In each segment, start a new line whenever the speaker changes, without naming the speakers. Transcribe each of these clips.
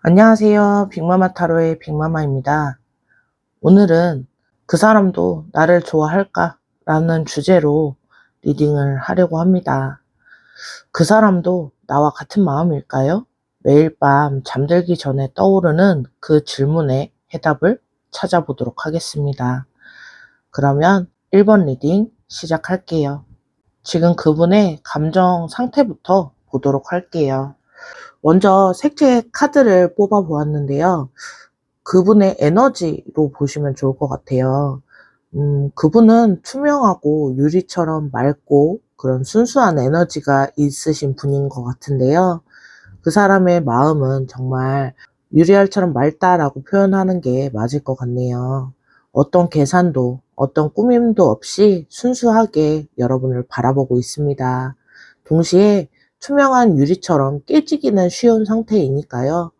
안녕하세요. 빅마마 타로의 빅마마입니다. 오늘은 그 사람도 나를 좋아할까? 라는 주제로 리딩을 하려고 합니다. 그 사람도 나와 같은 마음일까요? 매일 밤 잠들기 전에 떠오르는 그 질문에 해답을 찾아보도록 하겠습니다. 그러면 1번 리딩 시작할게요. 지금 그분의 감정 상태부터 보도록 할게요. 먼저 색채 카드를 뽑아 보았는데요. 그분의 에너지로 보시면 좋을 것 같아요. 그분은 투명하고 유리처럼 맑고 그런 순수한 에너지가 있으신 분인 것 같은데요. 그 사람의 마음은 정말 유리알처럼 맑다라고 표현하는 게 맞을 것 같네요. 어떤 계산도 어떤 꾸밈도 없이 순수하게 여러분을 바라보고 있습니다. 동시에 투명한 유리처럼 깨지기는 쉬운 상태이니까요.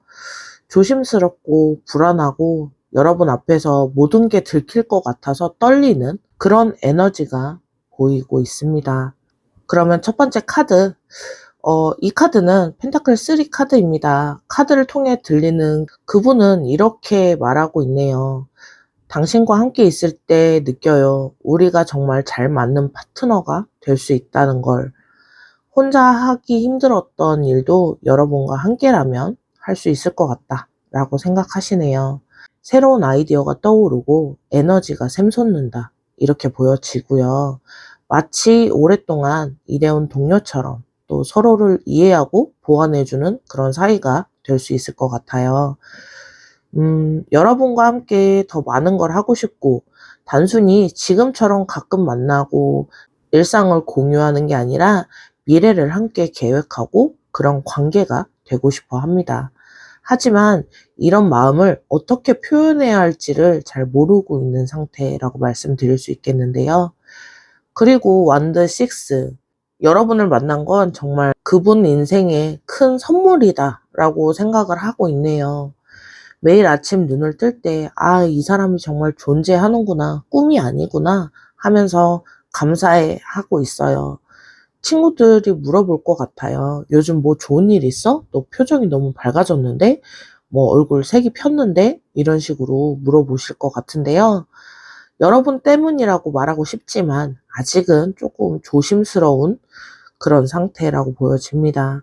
조심스럽고 불안하고 여러분 앞에서 모든 게 들킬 것 같아서 떨리는 그런 에너지가 보이고 있습니다. 그러면 첫 번째 카드, 이 카드는 펜타클 3 카드입니다. 카드를 통해 들리는 그분은 이렇게 말하고 있네요. 당신과 함께 있을 때 느껴요. 우리가 정말 잘 맞는 파트너가 될 수 있다는 걸. 혼자 하기 힘들었던 일도 여러분과 함께라면 할 수 있을 것 같다 라고 생각하시네요. 새로운 아이디어가 떠오르고 에너지가 샘솟는다 이렇게 보여지고요. 마치 오랫동안 일해온 동료처럼 또 서로를 이해하고 보완해주는 그런 사이가 될 수 있을 것 같아요. 여러분과 함께 더 많은 걸 하고 싶고 단순히 지금처럼 가끔 만나고 일상을 공유하는 게 아니라 미래를 함께 계획하고 그런 관계가 되고 싶어 합니다. 하지만 이런 마음을 어떻게 표현해야 할지를 잘 모르고 있는 상태라고 말씀드릴 수 있겠는데요. 그리고 완드 6, 여러분을 만난 건 정말 그분 인생의 큰 선물이다 라고 생각을 하고 있네요. 매일 아침 눈을 뜰 때, 이 사람이 정말 존재하는구나, 꿈이 아니구나 하면서 감사해 하고 있어요. 친구들이 물어볼 것 같아요. 요즘 뭐 좋은 일 있어? 너 표정이 너무 밝아졌는데? 뭐 얼굴 색이 폈는데? 이런 식으로 물어보실 것 같은데요. 여러분 때문이라고 말하고 싶지만 아직은 조금 조심스러운 그런 상태라고 보여집니다.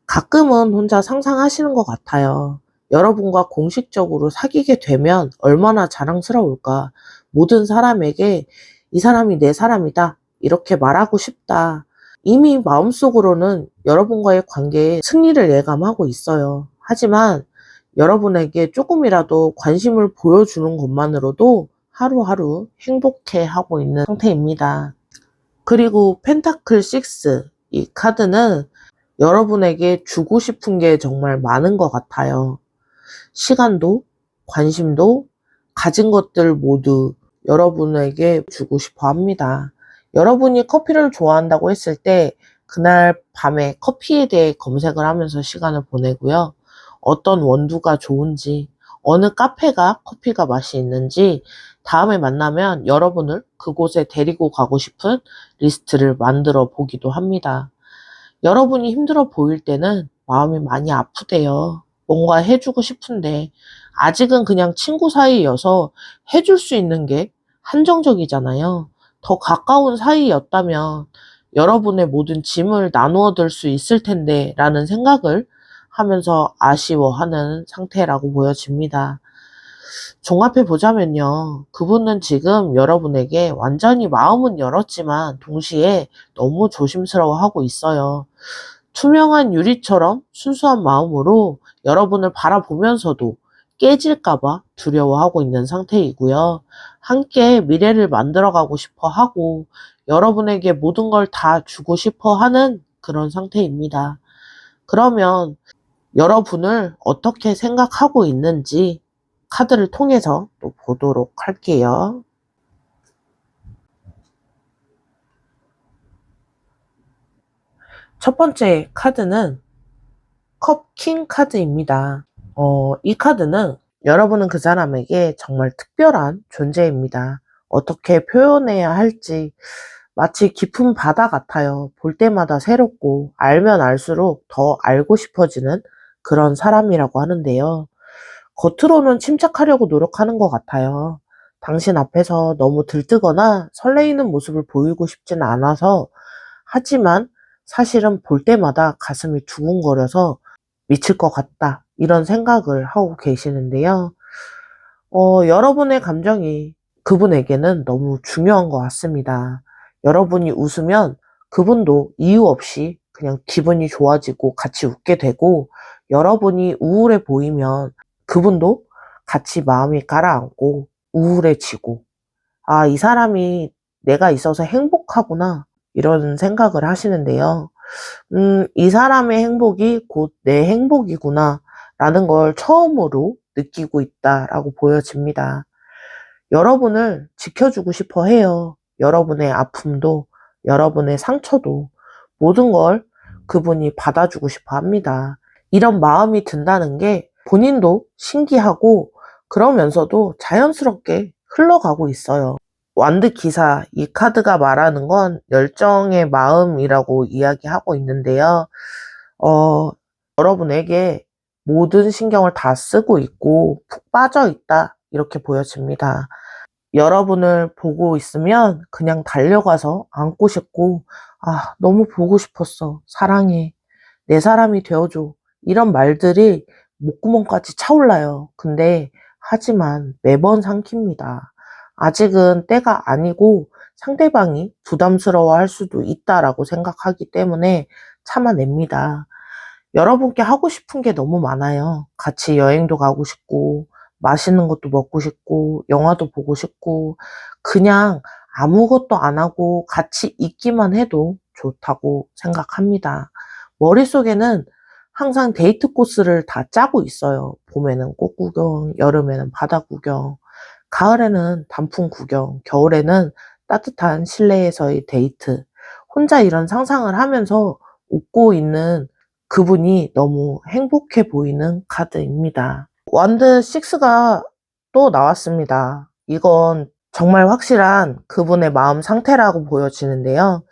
가끔은 혼자 상상하시는 것 같아요. 여러분과 공식적으로 사귀게 되면 얼마나 자랑스러울까. 모든 사람에게 이 사람이 내 사람이다. 이렇게 말하고 싶다. 이미 마음속으로는 여러분과의 관계에 승리를 예감하고 있어요. 하지만 여러분에게 조금이라도 관심을 보여주는 것만으로도 하루하루 행복해 하고 있는 상태입니다. 그리고 펜타클 6, 이 카드는 여러분에게 주고 싶은 게 정말 많은 것 같아요. 시간도, 관심도, 가진 것들 모두 여러분에게 주고 싶어 합니다. 여러분이 커피를 좋아한다고 했을 때 그날 밤에 커피에 대해 검색을 하면서 시간을 보내고요. 어떤 원두가 좋은지, 어느 카페가 커피가 맛이 있는지 다음에 만나면 여러분을 그곳에 데리고 가고 싶은 리스트를 만들어 보기도 합니다. 여러분이 힘들어 보일 때는 마음이 많이 아프대요. 뭔가 해주고 싶은데 아직은 그냥 친구 사이여서 해줄 수 있는 게 한정적이잖아요. 더 가까운 사이였다면 여러분의 모든 짐을 나누어 들 수 있을 텐데 라는 생각을 하면서 아쉬워하는 상태라고 보여집니다. 종합해 보자면요. 그분은 지금 여러분에게 완전히 마음은 열었지만 동시에 너무 조심스러워하고 있어요. 투명한 유리처럼 순수한 마음으로 여러분을 바라보면서도 깨질까봐 두려워하고 있는 상태이고요. 함께 미래를 만들어가고 싶어 하고 여러분에게 모든 걸 다 주고 싶어 하는 그런 상태입니다. 그러면 여러분을 어떻게 생각하고 있는지 카드를 통해서 또 보도록 할게요. 첫 번째 카드는 컵킹 카드입니다. 이 카드는 여러분은 그 사람에게 정말 특별한 존재입니다. 어떻게 표현해야 할지 마치 깊은 바다 같아요. 볼 때마다 새롭고 알면 알수록 더 알고 싶어지는 그런 사람이라고 하는데요. 겉으로는 침착하려고 노력하는 것 같아요. 당신 앞에서 너무 들뜨거나 설레이는 모습을 보이고 싶지는 않아서 하지만 사실은 볼 때마다 가슴이 두근거려서 미칠 것 같다. 이런 생각을 하고 계시는데요. 여러분의 감정이 그분에게는 너무 중요한 것 같습니다. 여러분이 웃으면 그분도 이유 없이 그냥 기분이 좋아지고 같이 웃게 되고 여러분이 우울해 보이면 그분도 같이 마음이 가라앉고 우울해지고 아, 이 사람이 내가 있어서 행복하구나 이런 생각을 하시는데요. 이 사람의 행복이 곧 내 행복이구나 라는 걸 처음으로 느끼고 있다라고 보여집니다. 여러분을 지켜주고 싶어 해요. 여러분의 아픔도, 여러분의 상처도 모든 걸 그분이 받아주고 싶어 합니다. 이런 마음이 든다는 게 본인도 신기하고 그러면서도 자연스럽게 흘러가고 있어요. 완드 기사, 이 카드가 말하는 건 열정의 마음이라고 이야기하고 있는데요. 여러분에게 모든 신경을 다 쓰고 있고 푹 빠져 있다. 이렇게 보여집니다. 여러분을 보고 있으면 그냥 달려가서 안고 싶고, 아, 너무 보고 싶었어. 사랑해. 내 사람이 되어줘. 이런 말들이 목구멍까지 차올라요. 근데 하지만 매번 삼킵니다. 아직은 때가 아니고 상대방이 부담스러워 할 수도 있다라고 생각하기 때문에 참아냅니다. 여러분께 하고 싶은 게 너무 많아요. 같이 여행도 가고 싶고, 맛있는 것도 먹고 싶고, 영화도 보고 싶고, 그냥 아무것도 안 하고 같이 있기만 해도 좋다고 생각합니다. 머릿속에는 항상 데이트 코스를 다 짜고 있어요. 봄에는 꽃 구경, 여름에는 바다 구경, 가을에는 단풍 구경, 겨울에는 따뜻한 실내에서의 데이트. 혼자 이런 상상을 하면서 웃고 있는 그분이 너무 행복해 보이는 카드입니다. 완드 6가 또 나왔습니다. 이건 정말 확실한 그분의 마음 상태라고 보여지는데요.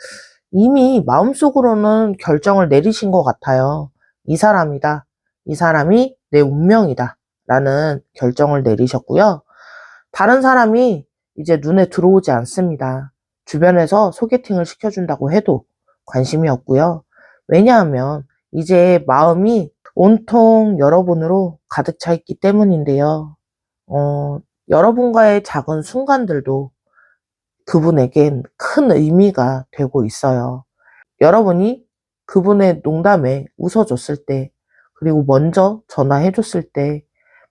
이미 마음속으로는 결정을 내리신 것 같아요. 이 사람이다. 이 사람이 내 운명이다. 라는 결정을 내리셨고요. 다른 사람이 이제 눈에 들어오지 않습니다. 주변에서 소개팅을 시켜준다고 해도 관심이 없고요. 왜냐하면 이제 마음이 온통 여러분으로 가득 차 있기 때문인데요. 여러분과의 작은 순간들도 그분에겐 큰 의미가 되고 있어요. 여러분이 그분의 농담에 웃어줬을 때, 그리고 먼저 전화해줬을 때,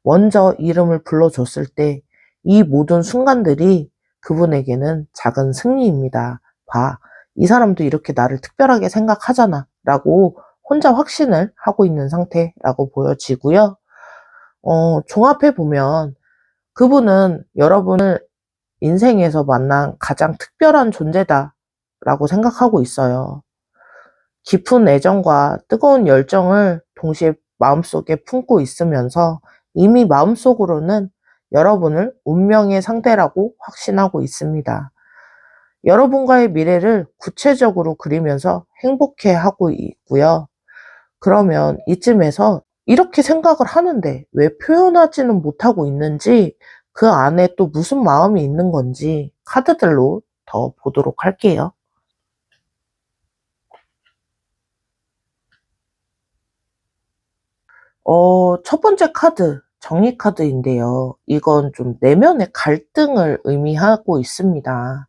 먼저 이름을 불러줬을 때, 이 모든 순간들이 그분에게는 작은 승리입니다. 봐, 이 사람도 이렇게 나를 특별하게 생각하잖아 라고 혼자 확신을 하고 있는 상태라고 보여지고요. 종합해보면 그분은 여러분을 인생에서 만난 가장 특별한 존재다라고 생각하고 있어요. 깊은 애정과 뜨거운 열정을 동시에 마음속에 품고 있으면서 이미 마음속으로는 여러분을 운명의 상대라고 확신하고 있습니다. 여러분과의 미래를 구체적으로 그리면서 행복해 하고 있고요. 그러면 이쯤에서 이렇게 생각을 하는데 왜 표현하지는 못하고 있는지, 그 안에 또 무슨 마음이 있는 건지 카드들로 더 보도록 할게요. 첫 번째 카드, 정의 카드인데요. 이건 좀 내면의 갈등을 의미하고 있습니다.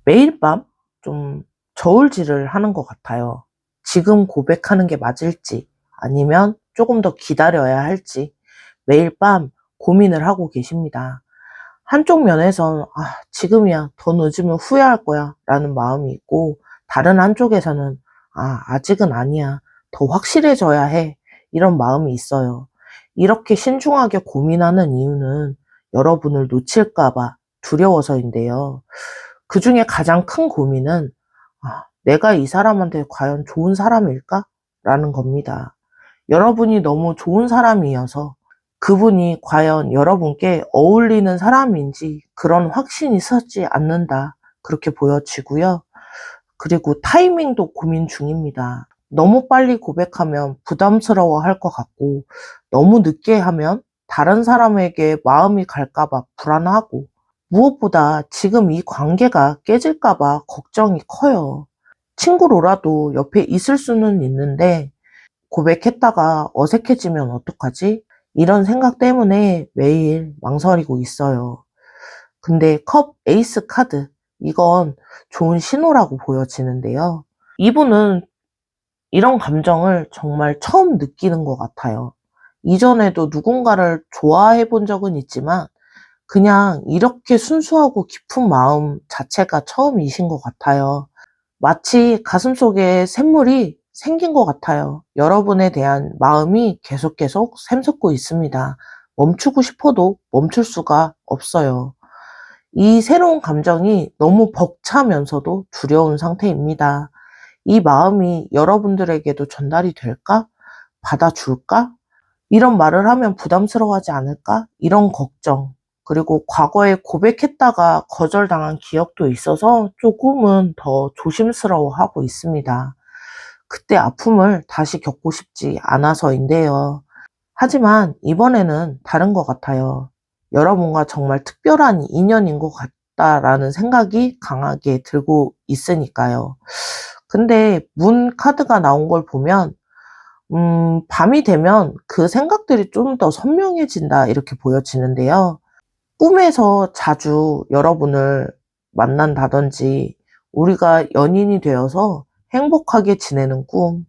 매일 밤 좀 저울질을 하는 것 같아요. 지금 고백하는 게 맞을지, 아니면 조금 더 기다려야 할지 매일 밤 고민을 하고 계십니다. 한쪽 면에선 지금이야, 더 늦으면 후회할 거야 라는 마음이 있고, 다른 한쪽에서는 아직은 아니야, 더 확실해져야 해, 이런 마음이 있어요. 이렇게 신중하게 고민하는 이유는 여러분을 놓칠까봐 두려워서인데요. 그 중에 가장 큰 고민은 내가 이 사람한테 과연 좋은 사람일까? 라는 겁니다. 여러분이 너무 좋은 사람이어서 그분이 과연 여러분께 어울리는 사람인지 그런 확신이 서지 않는다, 그렇게 보여지고요. 그리고 타이밍도 고민 중입니다. 너무 빨리 고백하면 부담스러워 할 것 같고, 너무 늦게 하면 다른 사람에게 마음이 갈까봐 불안하고, 무엇보다 지금 이 관계가 깨질까봐 걱정이 커요. 친구로라도 옆에 있을 수는 있는데 고백했다가 어색해지면 어떡하지? 이런 생각 때문에 매일 망설이고 있어요. 근데 컵 에이스 카드, 이건 좋은 신호라고 보여지는데요. 이분은 이런 감정을 정말 처음 느끼는 것 같아요. 이전에도 누군가를 좋아해 본 적은 있지만 그냥 이렇게 순수하고 깊은 마음 자체가 처음이신 것 같아요. 마치 가슴속에 샘물이 생긴 것 같아요. 여러분에 대한 마음이 계속 샘솟고 있습니다. 멈추고 싶어도 멈출 수가 없어요. 이 새로운 감정이 너무 벅차면서도 두려운 상태입니다. 이 마음이 여러분들에게도 전달이 될까? 받아줄까? 이런 말을 하면 부담스러워하지 않을까? 이런 걱정. 그리고 과거에 고백했다가 거절당한 기억도 있어서 조금은 더 조심스러워하고 있습니다. 그때 아픔을 다시 겪고 싶지 않아서인데요. 하지만 이번에는 다른 것 같아요. 여러분과 정말 특별한 인연인 것 같다라는 생각이 강하게 들고 있으니까요. 근데 문 카드가 나온 걸 보면 밤이 되면 그 생각들이 좀 더 선명해진다, 이렇게 보여지는데요. 꿈에서 자주 여러분을 만난다든지, 우리가 연인이 되어서 행복하게 지내는 꿈,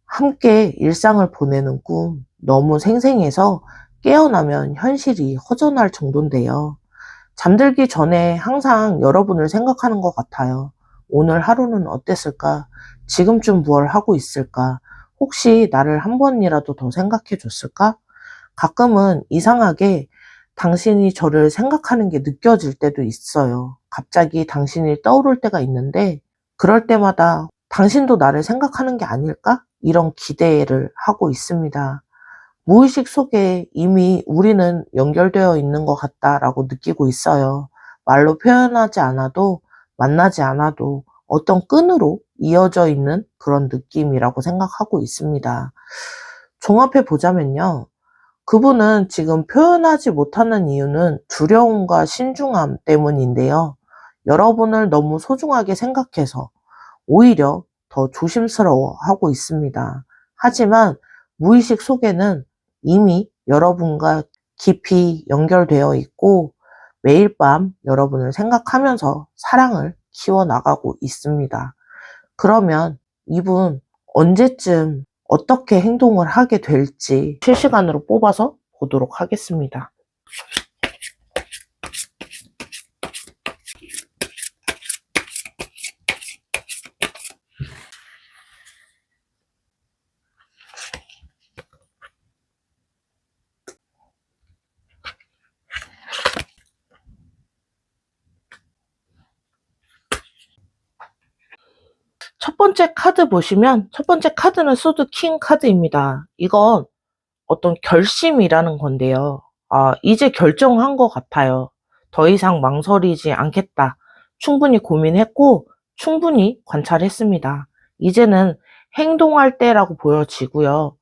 함께 일상을 보내는 꿈, 너무 생생해서 깨어나면 현실이 허전할 정도인데요. 잠들기 전에 항상 여러분을 생각하는 것 같아요. 오늘 하루는 어땠을까? 지금쯤 무얼 하고 있을까? 혹시 나를 한 번이라도 더 생각해 줬을까? 가끔은 이상하게 당신이 저를 생각하는 게 느껴질 때도 있어요. 갑자기 당신이 떠오를 때가 있는데, 그럴 때마다 당신도 나를 생각하는 게 아닐까? 이런 기대를 하고 있습니다. 무의식 속에 이미 우리는 연결되어 있는 것 같다라고 느끼고 있어요. 말로 표현하지 않아도, 만나지 않아도 어떤 끈으로 이어져 있는 그런 느낌이라고 생각하고 있습니다. 종합해 보자면요. 그분은 지금 표현하지 못하는 이유는 두려움과 신중함 때문인데요. 여러분을 너무 소중하게 생각해서 오히려 더 조심스러워 하고 있습니다. 하지만 무의식 속에는 이미 여러분과 깊이 연결되어 있고, 매일 밤 여러분을 생각하면서 사랑을 키워나가고 있습니다. 그러면 이분 언제쯤 어떻게 행동을 하게 될지 실시간으로 뽑아서 보도록 하겠습니다. 번째 카드 보시면 첫 번째 카드는 소드 킹 카드입니다. 이건 어떤 결심이라는 건데요. 이제 결정한 것 같아요. 더 이상 망설이지 않겠다. 충분히 고민했고 충분히 관찰했습니다. 이제는 행동할 때라고 보여지고요.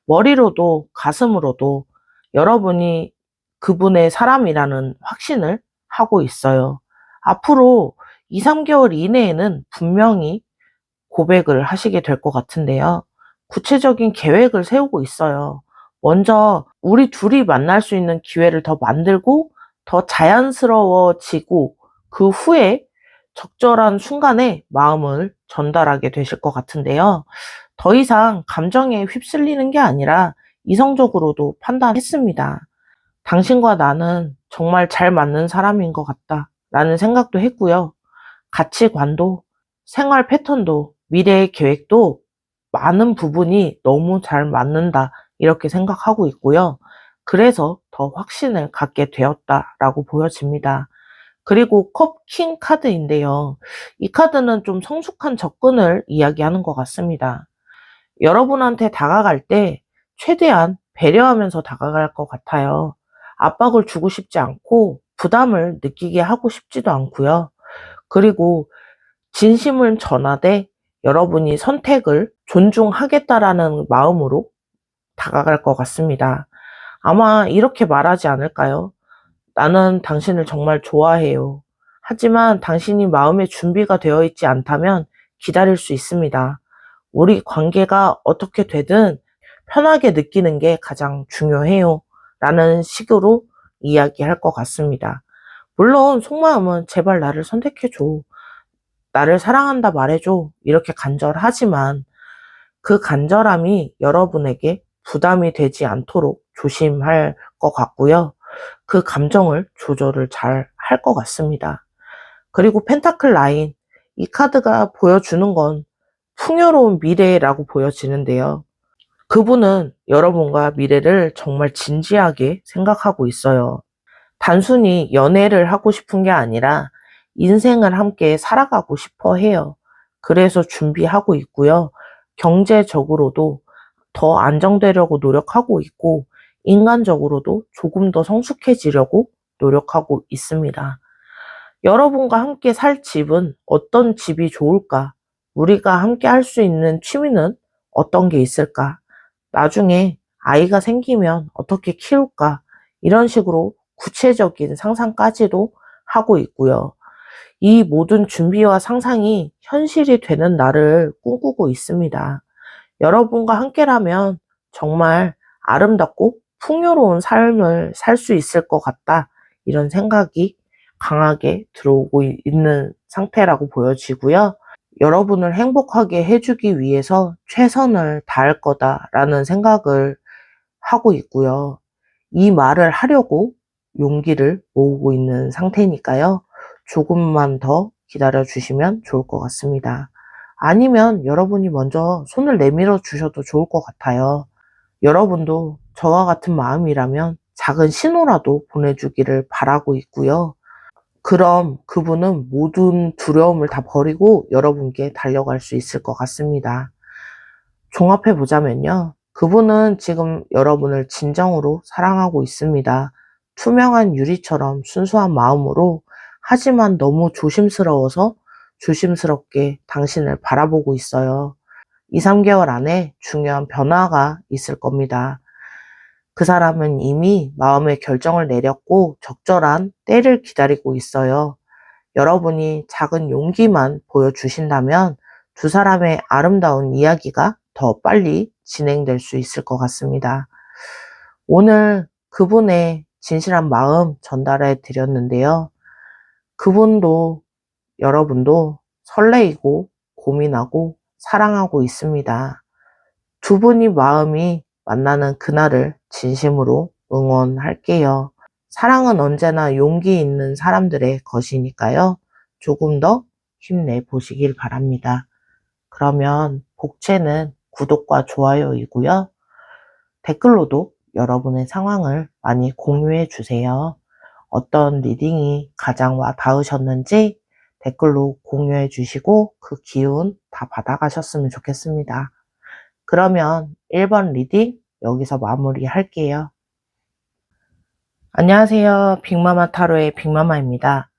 머리로도 가슴으로도 여러분이 그분의 사람이라는 확신을 하고 있어요. 앞으로 2, 3개월 이내에는 분명히 고백을 하시게 될 것 같은데요. 구체적인 계획을 세우고 있어요. 먼저 우리 둘이 만날 수 있는 기회를 더 만들고 더 자연스러워지고 그 후에 적절한 순간에 마음을 전달하게 되실 것 같은데요. 더 이상 감정에 휩쓸리는 게 아니라 이성적으로도 판단했습니다. 당신과 나는 정말 잘 맞는 사람인 것 같다 라는 생각도 했고요. 가치관도 생활 패턴도 미래의 계획도 많은 부분이 너무 잘 맞는다 이렇게 생각하고 있고요. 그래서 더 확신을 갖게 되었다라고 보여집니다. 그리고 컵킹 카드인데요. 이 카드는 좀 성숙한 접근을 이야기하는 것 같습니다. 여러분한테 다가갈 때 최대한 배려하면서 다가갈 것 같아요. 압박을 주고 싶지 않고 부담을 느끼게 하고 싶지도 않고요. 그리고 진심을 전하되 여러분이 선택을 존중하겠다라는 마음으로 다가갈 것 같습니다. 아마 이렇게 말하지 않을까요? 나는 당신을 정말 좋아해요. 하지만 당신이 마음의 준비가 되어 있지 않다면 기다릴 수 있습니다. 우리 관계가 어떻게 되든 편하게 느끼는 게 가장 중요해요. 라는 식으로 이야기할 것 같습니다. 물론 속마음은 제발 나를 선택해줘. 나를 사랑한다 말해줘. 이렇게 간절하지만 그 간절함이 여러분에게 부담이 되지 않도록 조심할 것 같고요. 그 감정을 조절을 잘 할 것 같습니다. 그리고 펜타클 라인, 이 카드가 보여주는 건 풍요로운 미래라고 보여지는데요. 그분은 여러분과 미래를 정말 진지하게 생각하고 있어요. 단순히 연애를 하고 싶은 게 아니라 인생을 함께 살아가고 싶어 해요. 그래서 준비하고 있고요. 경제적으로도 더 안정되려고 노력하고 있고, 인간적으로도 조금 더 성숙해지려고 노력하고 있습니다. 여러분과 함께 살 집은 어떤 집이 좋을까? 우리가 함께 할 수 있는 취미는 어떤 게 있을까? 나중에 아이가 생기면 어떻게 키울까? 이런 식으로 구체적인 상상까지도 하고 있고요. 이 모든 준비와 상상이 현실이 되는 날을 꿈꾸고 있습니다. 여러분과 함께라면 정말 아름답고 풍요로운 삶을 살 수 있을 것 같다. 이런 생각이 강하게 들어오고 있는 상태라고 보여지고요. 여러분을 행복하게 해주기 위해서 최선을 다할 거다라는 생각을 하고 있고요. 이 말을 하려고 용기를 모으고 있는 상태니까요. 조금만 더 기다려 주시면 좋을 것 같습니다. 아니면 여러분이 먼저 손을 내밀어 주셔도 좋을 것 같아요. 여러분도 저와 같은 마음이라면 작은 신호라도 보내주기를 바라고 있고요. 그럼 그분은 모든 두려움을 다 버리고 여러분께 달려갈 수 있을 것 같습니다. 종합해 보자면요. 그분은 지금 여러분을 진정으로 사랑하고 있습니다. 투명한 유리처럼 순수한 마음으로, 하지만 너무 조심스러워서 조심스럽게 당신을 바라보고 있어요. 2, 3개월 안에 중요한 변화가 있을 겁니다. 그 사람은 이미 마음의 결정을 내렸고 적절한 때를 기다리고 있어요. 여러분이 작은 용기만 보여주신다면 두 사람의 아름다운 이야기가 더 빨리 진행될 수 있을 것 같습니다. 오늘 그분의 진실한 마음 전달해 드렸는데요. 그분도 여러분도 설레이고 고민하고 사랑하고 있습니다. 두 분이 마음이 만나는 그날을 진심으로 응원할게요. 사랑은 언제나 용기 있는 사람들의 것이니까요. 조금 더 힘내보시길 바랍니다. 그러면 복채는 구독과 좋아요이고요. 댓글로도 여러분의 상황을 많이 공유해 주세요. 어떤 리딩이 가장 와 닿으셨는지 댓글로 공유해 주시고 그 기운 다 받아가셨으면 좋겠습니다. 그러면 1번 리딩 여기서 마무리할게요. 안녕하세요. 빅마마 타로의 빅마마입니다.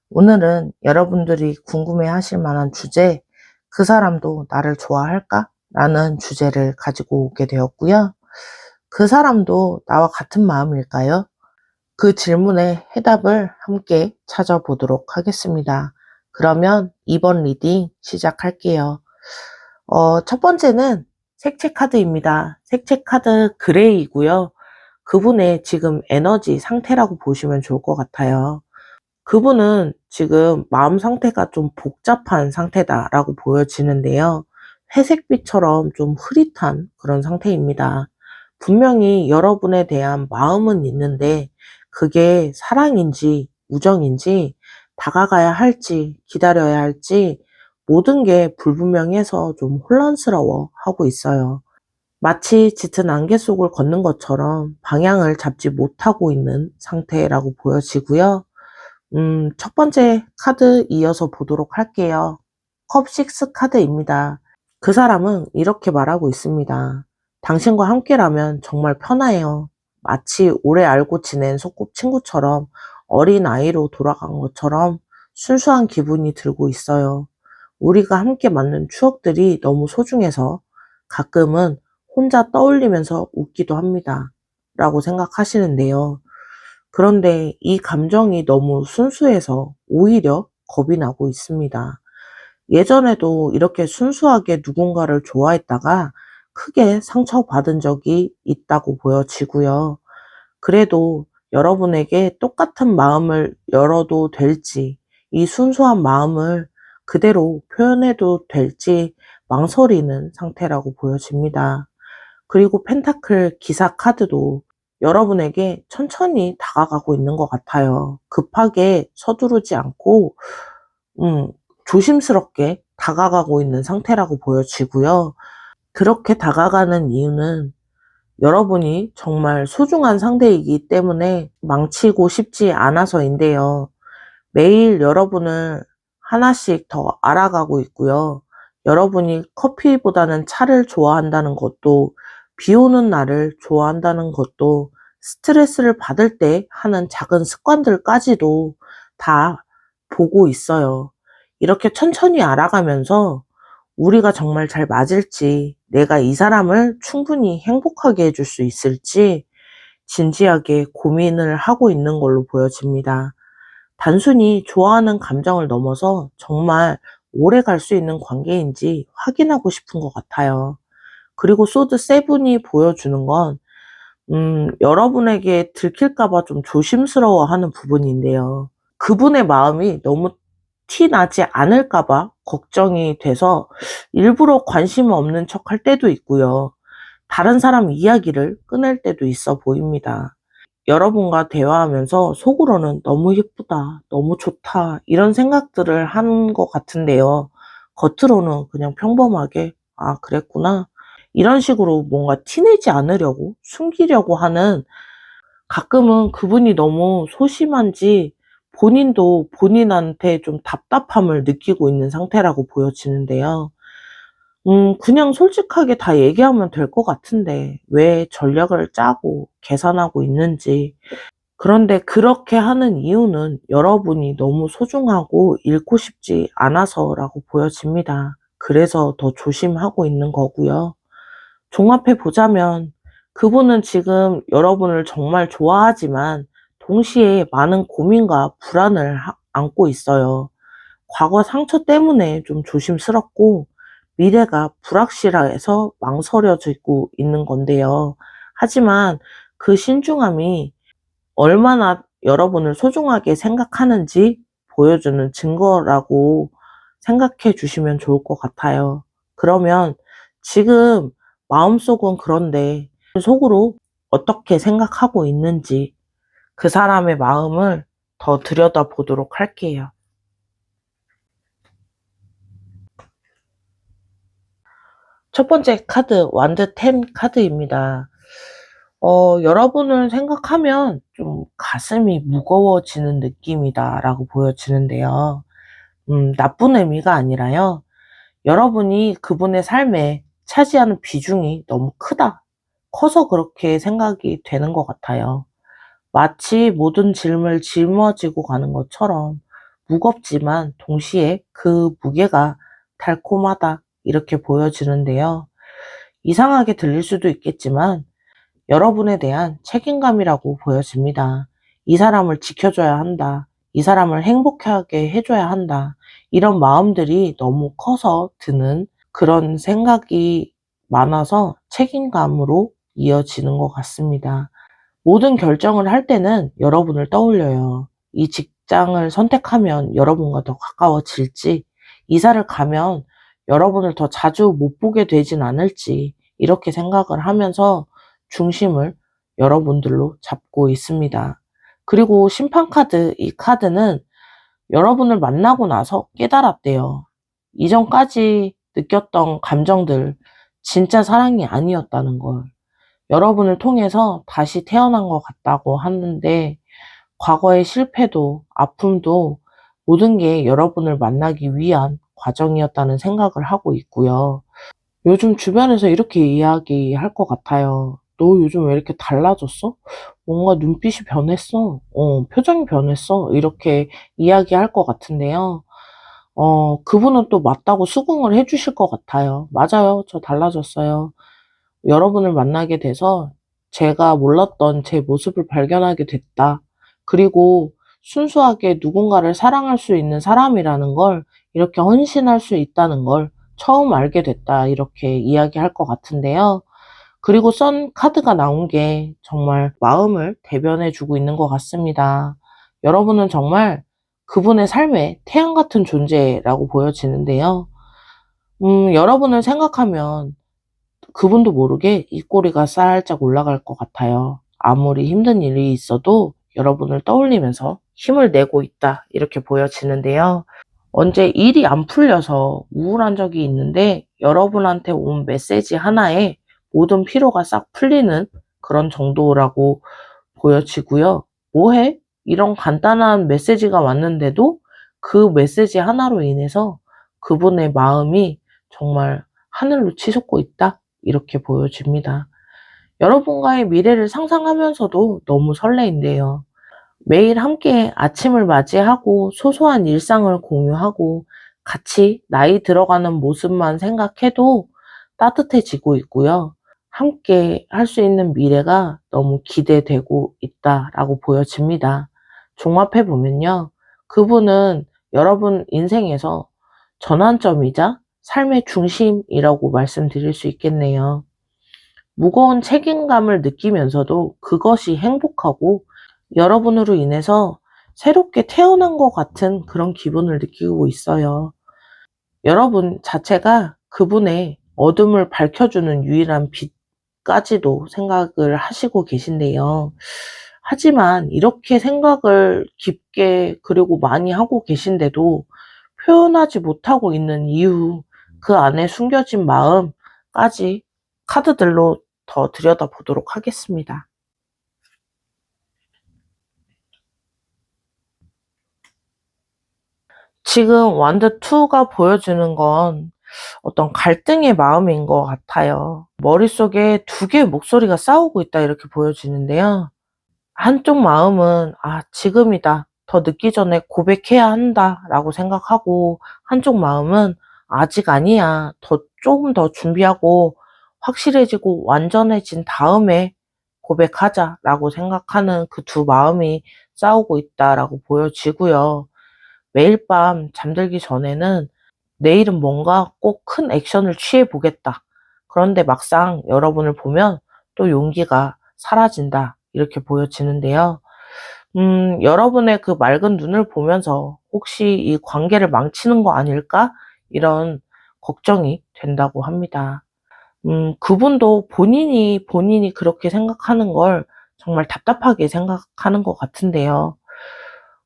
오늘은 여러분들이 궁금해 하실 만한 주제, 그 사람도 나를 좋아할까? 라는 주제를 가지고 오게 되었고요. 그 사람도 나와 같은 마음일까요? 그 질문에 해답을 함께 찾아보도록 하겠습니다. 그러면 2번 리딩 시작할게요. 첫 번째는 색채 카드입니다. 색채 카드 그레이이고요. 그분의 지금 에너지 상태라고 보시면 좋을 것 같아요. 그분은 지금 마음 상태가 좀 복잡한 상태다라고 보여지는데요. 회색빛처럼 좀 흐릿한 그런 상태입니다. 분명히 여러분에 대한 마음은 있는데 그게 사랑인지 우정인지 다가가야 할지 기다려야 할지 모든 게 불분명해서 좀 혼란스러워 하고 있어요. 마치 짙은 안개 속을 걷는 것처럼 방향을 잡지 못하고 있는 상태라고 보여지고요. 첫 번째 카드 이어서 보도록 할게요. 컵 6 카드입니다. 그 사람은 이렇게 말하고 있습니다. 당신과 함께라면 정말 편해요. 마치 오래 알고 지낸 소꿉친구처럼 어린아이로 돌아간 것처럼 순수한 기분이 들고 있어요. 우리가 함께 만든 추억들이 너무 소중해서 가끔은 혼자 떠올리면서 웃기도 합니다. 라고 생각하시는데요. 그런데 이 감정이 너무 순수해서 오히려 겁이 나고 있습니다. 예전에도 이렇게 순수하게 누군가를 좋아했다가 크게 상처받은 적이 있다고 보여지고요. 그래도 여러분에게 똑같은 마음을 열어도 될지, 이 순수한 마음을 그대로 표현해도 될지 망설이는 상태라고 보여집니다. 그리고 펜타클 기사 카드도 여러분에게 천천히 다가가고 있는 것 같아요. 급하게 서두르지 않고, 조심스럽게 다가가고 있는 상태라고 보여지고요. 그렇게 다가가는 이유는 여러분이 정말 소중한 상대이기 때문에 망치고 싶지 않아서인데요. 매일 여러분을 하나씩 더 알아가고 있고요. 여러분이 커피보다는 차를 좋아한다는 것도, 비 오는 날을 좋아한다는 것도, 스트레스를 받을 때 하는 작은 습관들까지도 다 보고 있어요. 이렇게 천천히 알아가면서 우리가 정말 잘 맞을지, 내가 이 사람을 충분히 행복하게 해줄 수 있을지 진지하게 고민을 하고 있는 걸로 보여집니다. 단순히 좋아하는 감정을 넘어서 정말 오래 갈 수 있는 관계인지 확인하고 싶은 것 같아요. 그리고 소드 세븐이 보여주는 건, 여러분에게 들킬까봐 좀 조심스러워 하는 부분인데요. 그분의 마음이 너무 티 나지 않을까봐 걱정이 돼서 일부러 관심 없는 척 할 때도 있고요. 다른 사람 이야기를 꺼낼 때도 있어 보입니다. 여러분과 대화하면서 속으로는 너무 예쁘다, 너무 좋다, 이런 생각들을 하는 것 같은데요. 겉으로는 그냥 평범하게, 아, 그랬구나. 이런 식으로 뭔가 티내지 않으려고, 숨기려고 하는, 가끔은 그분이 너무 소심한지 본인도 본인한테 좀 답답함을 느끼고 있는 상태라고 보여지는데요. 그냥 솔직하게 다 얘기하면 될 것 같은데 왜 전략을 짜고 계산하고 있는지. 그런데 그렇게 하는 이유는 여러분이 너무 소중하고 잃고 싶지 않아서라고 보여집니다. 그래서 더 조심하고 있는 거고요. 종합해 보자면 그분은 지금 여러분을 정말 좋아하지만 동시에 많은 고민과 불안을 안고 있어요. 과거 상처 때문에 좀 조심스럽고 미래가 불확실해서 망설여지고 있는 건데요. 하지만 그 신중함이 얼마나 여러분을 소중하게 생각하는지 보여주는 증거라고 생각해 주시면 좋을 것 같아요. 그러면 지금 마음속은 그런데 속으로 어떻게 생각하고 있는지 그 사람의 마음을 더 들여다보도록 할게요. 첫 번째 카드, 완드 10 카드입니다. 여러분을 생각하면 좀 가슴이 무거워지는 느낌이다라고 보여지는데요. 나쁜 의미가 아니라요. 여러분이 그분의 삶에 차지하는 비중이 너무 크다. 커서 그렇게 생각이 되는 것 같아요. 마치 모든 짐을 짊어지고 가는 것처럼 무겁지만 동시에 그 무게가 달콤하다. 이렇게 보여지는데요. 이상하게 들릴 수도 있겠지만 여러분에 대한 책임감이라고 보여집니다. 이 사람을 지켜줘야 한다. 이 사람을 행복하게 해줘야 한다. 이런 마음들이 너무 커서 드는 그런 생각이 많아서 책임감으로 이어지는 것 같습니다. 모든 결정을 할 때는 여러분을 떠올려요. 이 직장을 선택하면 여러분과 더 가까워질지, 이사를 가면 여러분을 더 자주 못 보게 되진 않을지, 이렇게 생각을 하면서 중심을 여러분들로 잡고 있습니다. 그리고 심판카드, 이 카드는 여러분을 만나고 나서 깨달았대요. 이전까지 느꼈던 감정들, 진짜 사랑이 아니었다는 걸. 여러분을 통해서 다시 태어난 것 같다고 하는데, 과거의 실패도 아픔도 모든 게 여러분을 만나기 위한 과정이었다는 생각을 하고 있고요. 요즘 주변에서 이렇게 이야기할 것 같아요. 너 요즘 왜 이렇게 달라졌어? 뭔가 눈빛이 변했어. 표정이 변했어. 이렇게 이야기할 것 같은데요. 그분은 또 맞다고 수긍을 해주실 것 같아요. 맞아요. 저 달라졌어요. 여러분을 만나게 돼서 제가 몰랐던 제 모습을 발견하게 됐다. 그리고 순수하게 누군가를 사랑할 수 있는 사람이라는 걸, 이렇게 헌신할 수 있다는 걸 처음 알게 됐다. 이렇게 이야기할 것 같은데요. 그리고 썬 카드가 나온 게 정말 마음을 대변해 주고 있는 것 같습니다. 여러분은 정말 그분의 삶에 태양 같은 존재라고 보여지는데요. 여러분을 생각하면 그분도 모르게 입꼬리가 살짝 올라갈 것 같아요. 아무리 힘든 일이 있어도 여러분을 떠올리면서 힘을 내고 있다. 이렇게 보여지는데요. 언제 일이 안 풀려서 우울한 적이 있는데 여러분한테 온 메시지 하나에 모든 피로가 싹 풀리는 그런 정도라고 보여지고요. 뭐해? 이런 간단한 메시지가 왔는데도 그 메시지 하나로 인해서 그분의 마음이 정말 하늘로 치솟고 있다. 이렇게 보여집니다. 여러분과의 미래를 상상하면서도 너무 설레인데요. 매일 함께 아침을 맞이하고 소소한 일상을 공유하고 같이 나이 들어가는 모습만 생각해도 따뜻해지고 있고요. 함께 할 수 있는 미래가 너무 기대되고 있다라고 보여집니다. 종합해보면요. 그분은 여러분 인생에서 전환점이자 삶의 중심이라고 말씀드릴 수 있겠네요. 무거운 책임감을 느끼면서도 그것이 행복하고 여러분으로 인해서 새롭게 태어난 것 같은 그런 기분을 느끼고 있어요. 여러분 자체가 그분의 어둠을 밝혀주는 유일한 빛까지도 생각을 하시고 계신데요. 하지만 이렇게 생각을 깊게 그리고 많이 하고 계신데도 표현하지 못하고 있는 이유, 그 안에 숨겨진 마음까지 카드들로 더 들여다보도록 하겠습니다. 지금 완드2가 보여주는 건 어떤 갈등의 마음인 것 같아요. 머릿속에 두 개의 목소리가 싸우고 있다 이렇게 보여지는데요. 한쪽 마음은 지금이다. 더 늦기 전에 고백해야 한다라고 생각하고, 한쪽 마음은 아직 아니야. 조금 더 준비하고 확실해지고 완전해진 다음에 고백하자라고 생각하는 그 두 마음이 싸우고 있다라고 보여지고요. 매일 밤 잠들기 전에는 내일은 뭔가 꼭 큰 액션을 취해 보겠다. 그런데 막상 여러분을 보면 또 용기가 사라진다. 이렇게 보여지는데요. 여러분의 그 맑은 눈을 보면서 혹시 이 관계를 망치는 거 아닐까? 이런 걱정이 된다고 합니다. 그분도 본인이 그렇게 생각하는 걸 정말 답답하게 생각하는 것 같은데요.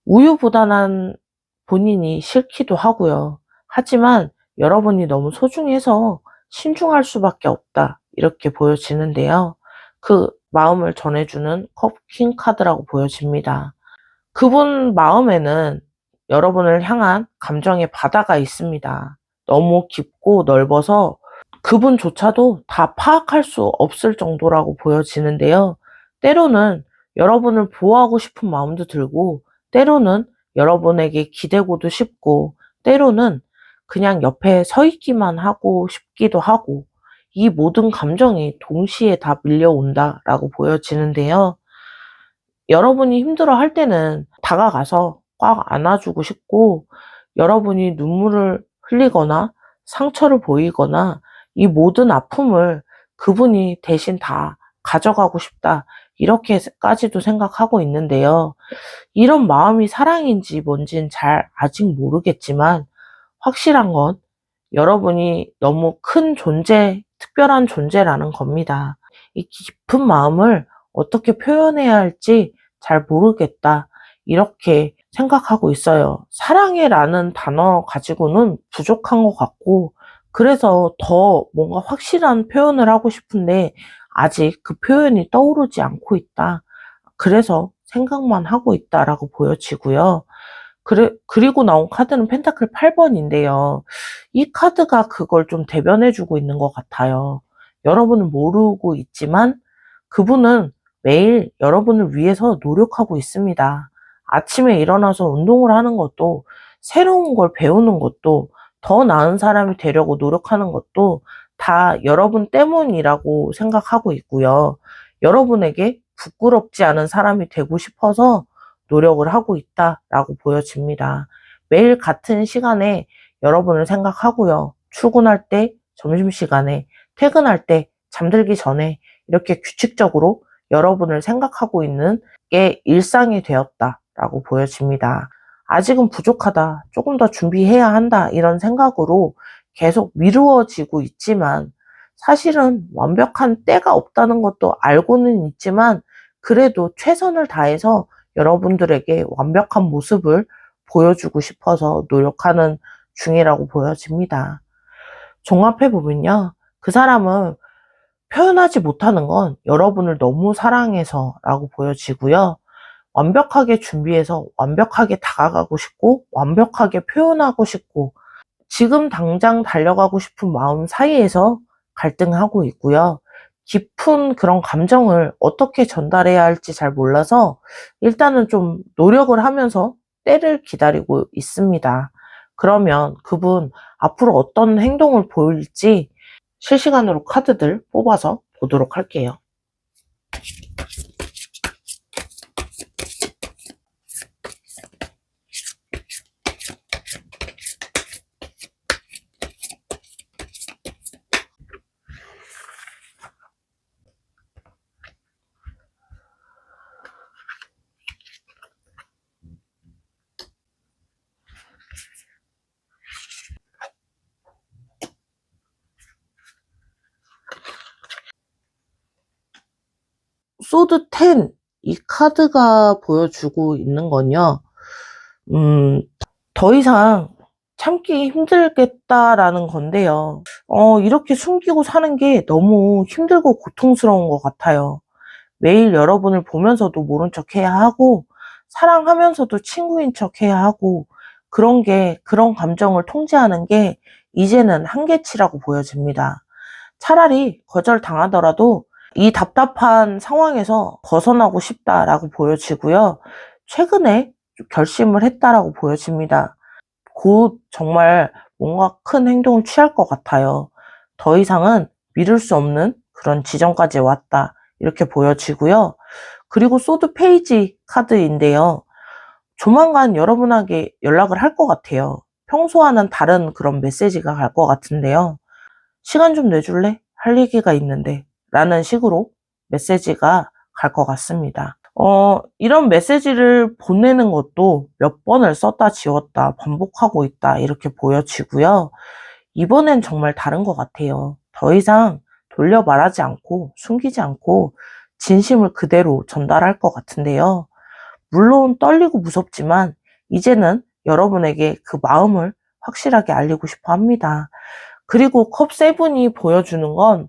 우유부단한 본인이 싫기도 하고요. 하지만 여러분이 너무 소중해서 신중할 수밖에 없다. 이렇게 보여지는데요. 그 마음을 전해주는 컵킹 카드라고 보여집니다. 그분 마음에는 여러분을 향한 감정의 바다가 있습니다. 너무 깊고 넓어서 그분조차도 다 파악할 수 없을 정도라고 보여지는데요. 때로는 여러분을 보호하고 싶은 마음도 들고, 때로는 여러분에게 기대고도 싶고, 때로는 그냥 옆에 서 있기만 하고 싶기도 하고, 이 모든 감정이 동시에 다 밀려온다라고 보여지는데요. 여러분이 힘들어할 때는 다가가서 꽉 안아주고 싶고, 여러분이 눈물을 흘리거나 상처를 보이거나 이 모든 아픔을 그분이 대신 다 가져가고 싶다, 이렇게까지도 생각하고 있는데요. 이런 마음이 사랑인지 뭔진 잘 아직 모르겠지만, 확실한 건 여러분이 너무 큰 존재, 특별한 존재라는 겁니다. 이 깊은 마음을 어떻게 표현해야 할지 잘 모르겠다, 이렇게 생각하고 있어요. 사랑해라는 단어 가지고는 부족한 것 같고, 그래서 더 뭔가 확실한 표현을 하고 싶은데 아직 그 표현이 떠오르지 않고 있다, 그래서 생각만 하고 있다라고 보여지고요. 그리고 나온 카드는 펜타클 8번인데요. 이 카드가 그걸 좀 대변해주고 있는 것 같아요. 여러분은 모르고 있지만 그분은 매일 여러분을 위해서 노력하고 있습니다. 아침에 일어나서 운동을 하는 것도, 새로운 걸 배우는 것도, 더 나은 사람이 되려고 노력하는 것도 다 여러분 때문이라고 생각하고 있고요. 여러분에게 부끄럽지 않은 사람이 되고 싶어서 노력을 하고 있다라고 보여집니다. 매일 같은 시간에 여러분을 생각하고요. 출근할 때, 점심시간에, 퇴근할 때, 잠들기 전에 이렇게 규칙적으로 여러분을 생각하고 있는 게 일상이 되었다라고 보여집니다. 아직은 부족하다, 조금 더 준비해야 한다, 이런 생각으로 계속 미루어지고 있지만, 사실은 완벽한 때가 없다는 것도 알고는 있지만, 그래도 최선을 다해서 여러분들에게 완벽한 모습을 보여주고 싶어서 노력하는 중이라고 보여집니다. 종합해보면요, 그 사람은 표현하지 못하는 건 여러분을 너무 사랑해서라고 보여지고요. 완벽하게 준비해서 완벽하게 다가가고 싶고, 완벽하게 표현하고 싶고, 지금 당장 달려가고 싶은 마음 사이에서 갈등하고 있고요. 깊은 그런 감정을 어떻게 전달해야 할지 잘 몰라서 일단은 좀 노력을 하면서 때를 기다리고 있습니다. 그러면 그분 앞으로 어떤 행동을 보일지 실시간으로 카드들 뽑아서 보도록 할게요. 소드 10, 이 카드가 보여주고 있는 건요, 더 이상 참기 힘들겠다라는 건데요. 이렇게 숨기고 사는 게 너무 힘들고 고통스러운 것 같아요. 매일 여러분을 보면서도 모른 척 해야 하고, 사랑하면서도 친구인 척 해야 하고, 그런 감정을 통제하는 게 이제는 한계치라고 보여집니다. 차라리 거절당하더라도 이 답답한 상황에서 벗어나고 싶다라고 보여지고요. 최근에 결심을 했다라고 보여집니다. 곧 정말 뭔가 큰 행동을 취할 것 같아요. 더 이상은 미룰 수 없는 그런 지점까지 왔다, 이렇게 보여지고요. 그리고 소드 페이지 카드인데요. 조만간 여러분에게 연락을 할 것 같아요. 평소와는 다른 그런 메시지가 갈 것 같은데요. 시간 좀 내줄래? 할 얘기가 있는데, 라는 식으로 메시지가 갈 것 같습니다. 이런 메시지를 보내는 것도 몇 번을 썼다 지웠다 반복하고 있다, 이렇게 보여지고요. 이번엔 정말 다른 것 같아요. 더 이상 돌려 말하지 않고 숨기지 않고 진심을 그대로 전달할 것 같은데요. 물론 떨리고 무섭지만 이제는 여러분에게 그 마음을 확실하게 알리고 싶어 합니다. 그리고 컵 세븐이 보여주는 건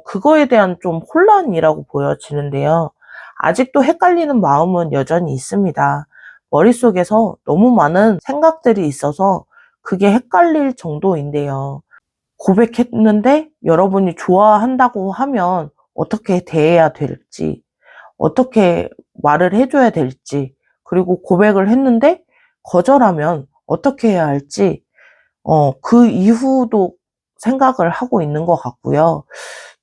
그거에 대한 좀 혼란이라고 보여지는데요. 아직도 헷갈리는 마음은 여전히 있습니다. 머릿속에서 너무 많은 생각들이 있어서 그게 헷갈릴 정도인데요. 고백했는데 여러분이 좋아한다고 하면 어떻게 대해야 될지, 어떻게 말을 해줘야 될지, 그리고 고백을 했는데 거절하면 어떻게 해야 할지, 그 이후도 생각을 하고 있는 것 같고요.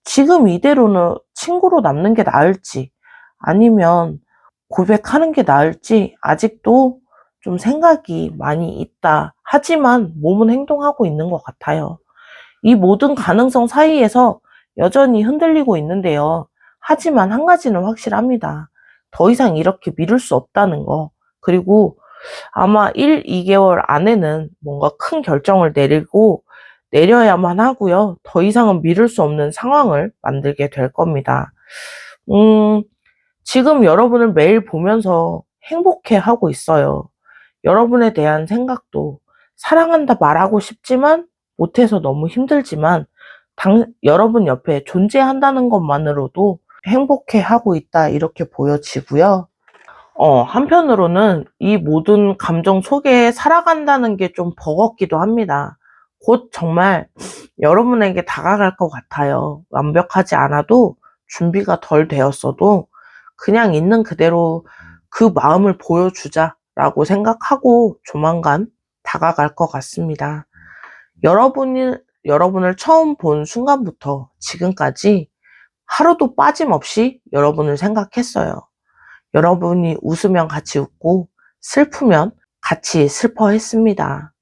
지금 이대로는 친구로 남는 게 나을지, 아니면 고백하는 게 나을지, 아직도 좀 생각이 많이 있다. 하지만 몸은 행동하고 있는 것 같아요. 이 모든 가능성 사이에서 여전히 흔들리고 있는데요. 하지만 한 가지는 확실합니다. 더 이상 이렇게 미룰 수 없다는 거. 그리고 아마 1, 2개월 안에는 뭔가 큰 결정을 내려야만 하고요. 더 이상은 미룰 수 없는 상황을 만들게 될 겁니다. 지금 여러분을 매일 보면서 행복해 하고 있어요. 여러분에 대한 생각도 사랑한다 말하고 싶지만 못해서 너무 힘들지만 여러분 옆에 존재한다는 것만으로도 행복해 하고 있다 이렇게 보여지고요. 한편으로는 이 모든 감정 속에 살아간다는 게 좀 버겁기도 합니다. 곧 정말 여러분에게 다가갈 것 같아요. 완벽하지 않아도 준비가 덜 되었어도 그냥 있는 그대로 그 마음을 보여주자라고 생각하고 조만간 다가갈 것 같습니다. 여러분을 처음 본 순간부터 지금까지 하루도 빠짐없이 여러분을 생각했어요. 여러분이 웃으면 같이 웃고 슬프면 같이 슬퍼했습니다.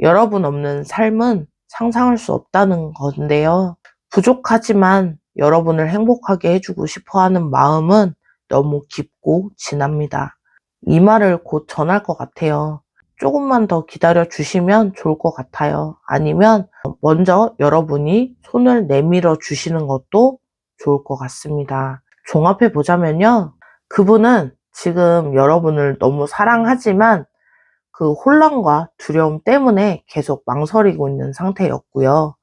여러분 없는 삶은 상상할 수 없다는 건데요. 부족하지만 여러분을 행복하게 해주고 싶어 하는 마음은 너무 깊고 진합니다. 이 말을 곧 전할 것 같아요. 조금만 더 기다려 주시면 좋을 것 같아요. 아니면 먼저 여러분이 손을 내밀어 주시는 것도 좋을 것 같습니다. 종합해 보자면요. 그분은 지금 여러분을 너무 사랑하지만 그 혼란과 두려움 때문에 계속 망설이고 있는 상태였고요.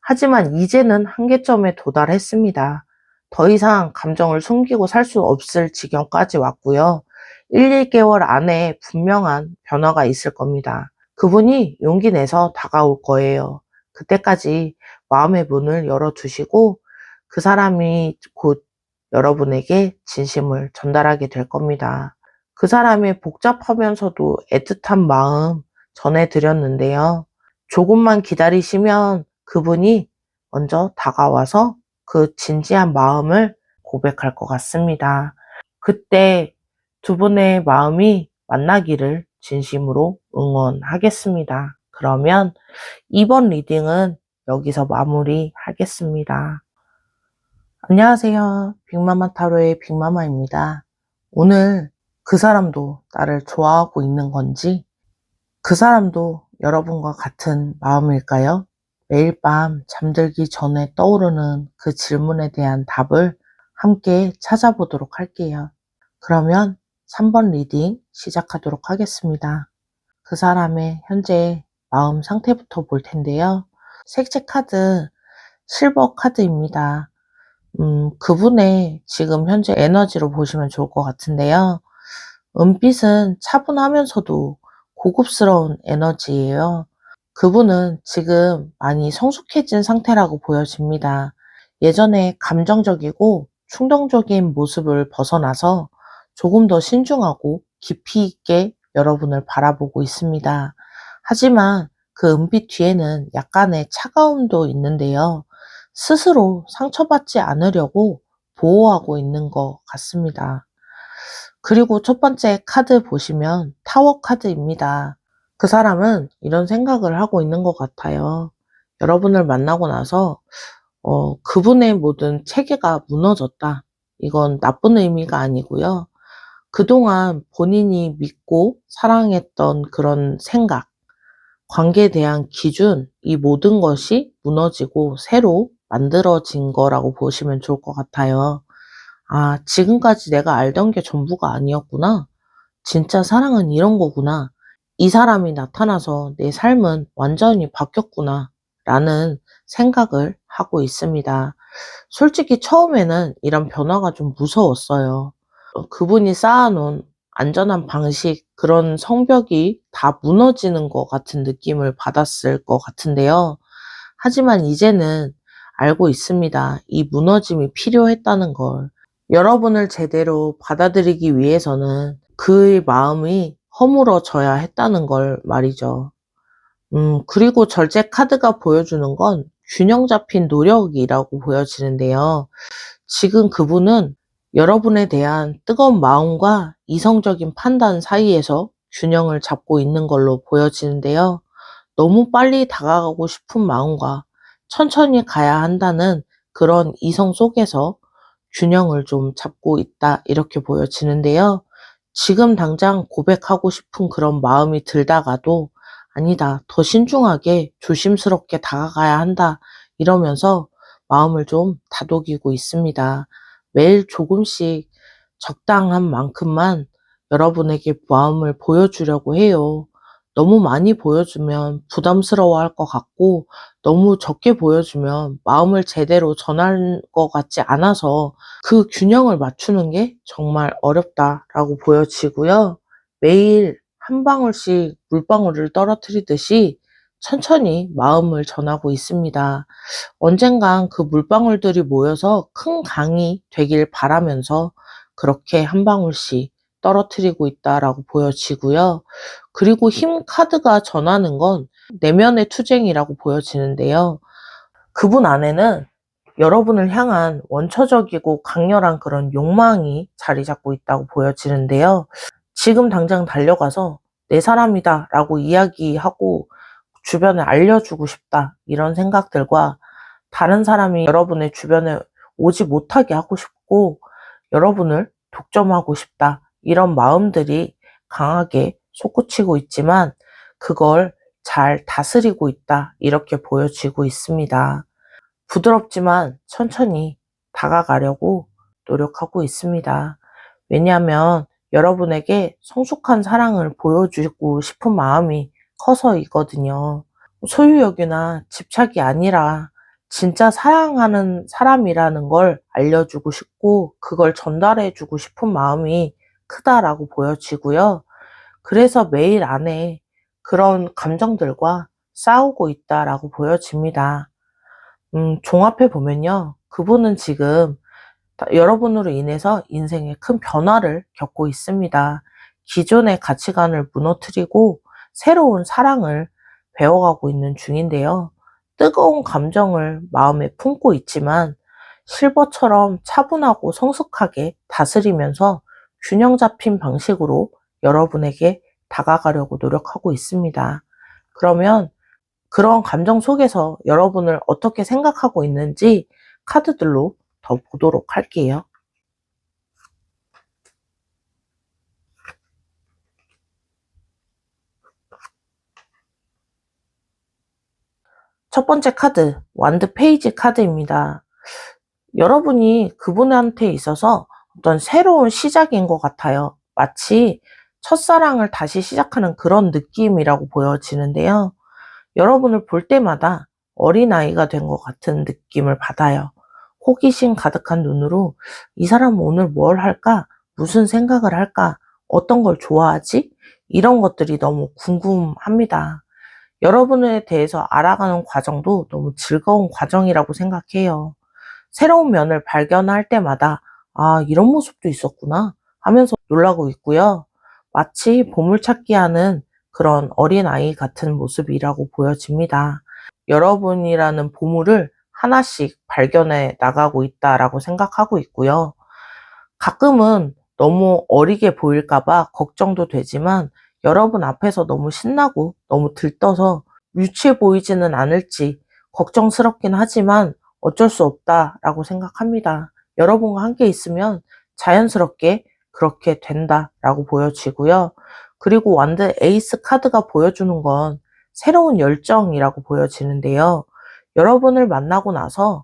하지만 이제는 한계점에 도달했습니다. 더 이상 감정을 숨기고 살 수 없을 지경까지 왔고요. 1, 2개월 안에 분명한 변화가 있을 겁니다. 그분이 용기 내서 다가올 거예요. 그때까지 마음의 문을 열어두시고 그 사람이 곧 여러분에게 진심을 전달하게 될 겁니다. 그 사람의 복잡하면서도 애틋한 마음 전해드렸는데요. 조금만 기다리시면 그분이 먼저 다가와서 그 진지한 마음을 고백할 것 같습니다. 그때 두 분의 마음이 만나기를 진심으로 응원하겠습니다. 그러면 이번 리딩은 여기서 마무리하겠습니다. 안녕하세요. 빅마마 타로의 빅마마입니다. 오늘 그 사람도 나를 좋아하고 있는 건지, 그 사람도 여러분과 같은 마음일까요? 매일 밤 잠들기 전에 떠오르는 그 질문에 대한 답을 함께 찾아보도록 할게요. 그러면 3번 리딩 시작하도록 하겠습니다. 그 사람의 현재 마음 상태부터 볼 텐데요. 색채 카드, 실버 카드입니다. 그분의 지금 현재 에너지로 보시면 좋을 것 같은데요. 은빛은 차분하면서도 고급스러운 에너지예요. 그분은 지금 많이 성숙해진 상태라고 보여집니다. 예전에 감정적이고 충동적인 모습을 벗어나서 조금 더 신중하고 깊이 있게 여러분을 바라보고 있습니다. 하지만 그 은빛 뒤에는 약간의 차가움도 있는데요. 스스로 상처받지 않으려고 보호하고 있는 것 같습니다. 그리고 첫 번째 카드 보시면 타워 카드입니다. 그 사람은 이런 생각을 하고 있는 것 같아요. 여러분을 만나고 나서 그분의 모든 체계가 무너졌다. 이건 나쁜 의미가 아니고요. 그동안 본인이 믿고 사랑했던 그런 생각, 관계에 대한 기준, 이 모든 것이 무너지고 새로 만들어진 거라고 보시면 좋을 것 같아요. 아, 지금까지 내가 알던 게 전부가 아니었구나. 진짜 사랑은 이런 거구나. 이 사람이 나타나서 내 삶은 완전히 바뀌었구나. 라는 생각을 하고 있습니다. 솔직히 처음에는 이런 변화가 좀 무서웠어요. 그분이 쌓아놓은 안전한 방식, 그런 성벽이 다 무너지는 것 같은 느낌을 받았을 것 같은데요. 하지만 이제는 알고 있습니다. 이 무너짐이 필요했다는 걸. 여러분을 제대로 받아들이기 위해서는 그의 마음이 허물어져야 했다는 걸 말이죠. 그리고 절제 카드가 보여주는 건 균형 잡힌 노력이라고 보여지는데요. 지금 그분은 여러분에 대한 뜨거운 마음과 이성적인 판단 사이에서 균형을 잡고 있는 걸로 보여지는데요. 너무 빨리 다가가고 싶은 마음과 천천히 가야 한다는 그런 이성 속에서 균형을 좀 잡고 있다, 이렇게 보여지는데요. 지금 당장 고백하고 싶은 그런 마음이 들다가도 아니다, 더 신중하게 조심스럽게 다가가야 한다, 이러면서 마음을 좀 다독이고 있습니다. 매일 조금씩 적당한 만큼만 여러분에게 마음을 보여주려고 해요. 너무 많이 보여주면 부담스러워할 것 같고, 너무 적게 보여주면 마음을 제대로 전할 것 같지 않아서 그 균형을 맞추는 게 정말 어렵다라고 보여지고요. 매일 한 방울씩 물방울을 떨어뜨리듯이 천천히 마음을 전하고 있습니다. 언젠간 그 물방울들이 모여서 큰 강이 되길 바라면서 그렇게 한 방울씩 떨어뜨리고 있다라고 보여지고요. 그리고 힘 카드가 전하는 건 내면의 투쟁이라고 보여지는데요. 그분 안에는 여러분을 향한 원초적이고 강렬한 그런 욕망이 자리 잡고 있다고 보여지는데요. 지금 당장 달려가서 내 사람이다 라고 이야기하고 주변에 알려주고 싶다, 이런 생각들과 다른 사람이 여러분의 주변에 오지 못하게 하고 싶고 여러분을 독점하고 싶다, 이런 마음들이 강하게 솟구치고 있지만 그걸 잘 다스리고 있다, 이렇게 보여지고 있습니다. 부드럽지만 천천히 다가가려고 노력하고 있습니다. 왜냐하면 여러분에게 성숙한 사랑을 보여주고 싶은 마음이 커서이거든요. 소유욕이나 집착이 아니라 진짜 사랑하는 사람이라는 걸 알려주고 싶고 그걸 전달해주고 싶은 마음이 크다라고 보여지고요. 그래서 매일 안에 그런 감정들과 싸우고 있다라고 보여집니다. 종합해 보면요. 그분은 지금 여러분으로 인해서 인생에 큰 변화를 겪고 있습니다. 기존의 가치관을 무너뜨리고 새로운 사랑을 배워가고 있는 중인데요. 뜨거운 감정을 마음에 품고 있지만 실버처럼 차분하고 성숙하게 다스리면서 균형 잡힌 방식으로 여러분에게 다가가려고 노력하고 있습니다. 그러면 그런 감정 속에서 여러분을 어떻게 생각하고 있는지 카드들로 더 보도록 할게요. 첫 번째 카드, 완드 페이지 카드입니다. 여러분이 그분한테 있어서 어떤 새로운 시작인 것 같아요. 마치 첫사랑을 다시 시작하는 그런 느낌이라고 보여지는데요. 여러분을 볼 때마다 어린아이가 된 것 같은 느낌을 받아요. 호기심 가득한 눈으로 이 사람은 오늘 뭘 할까? 무슨 생각을 할까? 어떤 걸 좋아하지? 이런 것들이 너무 궁금합니다. 여러분에 대해서 알아가는 과정도 너무 즐거운 과정이라고 생각해요. 새로운 면을 발견할 때마다 아, 이런 모습도 있었구나 하면서 놀라고 있고요. 마치 보물찾기 하는 그런 어린아이 같은 모습이라고 보여집니다. 여러분이라는 보물을 하나씩 발견해 나가고 있다라고 생각하고 있고요. 가끔은 너무 어리게 보일까봐 걱정도 되지만 여러분 앞에서 너무 신나고 너무 들떠서 유치해 보이지는 않을지 걱정스럽긴 하지만 어쩔 수 없다라고 생각합니다. 여러분과 함께 있으면 자연스럽게 그렇게 된다라고 보여지고요. 그리고 완드 에이스 카드가 보여주는 건 새로운 열정이라고 보여지는데요. 여러분을 만나고 나서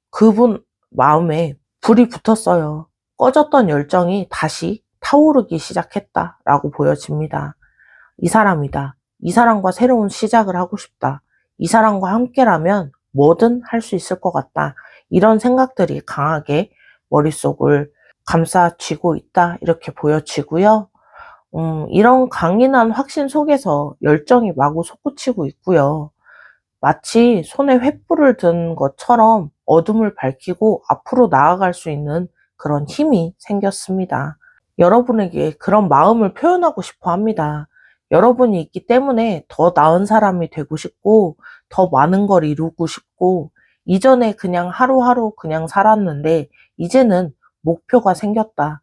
그분 마음에 불이 붙었어요. 꺼졌던 열정이 다시 타오르기 시작했다라고 보여집니다. 이 사람이다. 이 사람과 새로운 시작을 하고 싶다. 이 사람과 함께라면 뭐든 할 수 있을 것 같다. 이런 생각들이 강하게 머릿속을 감싸쥐고 있다, 이렇게 보여지고요. 이런 강인한 확신 속에서 열정이 마구 솟구치고 있고요. 마치 손에 횃불을 든 것처럼 어둠을 밝히고 앞으로 나아갈 수 있는 그런 힘이 생겼습니다. 여러분에게 그런 마음을 표현하고 싶어 합니다. 여러분이 있기 때문에 더 나은 사람이 되고 싶고, 더 많은 걸 이루고 싶고, 이전에 그냥 하루하루 그냥 살았는데, 이제는 목표가 생겼다.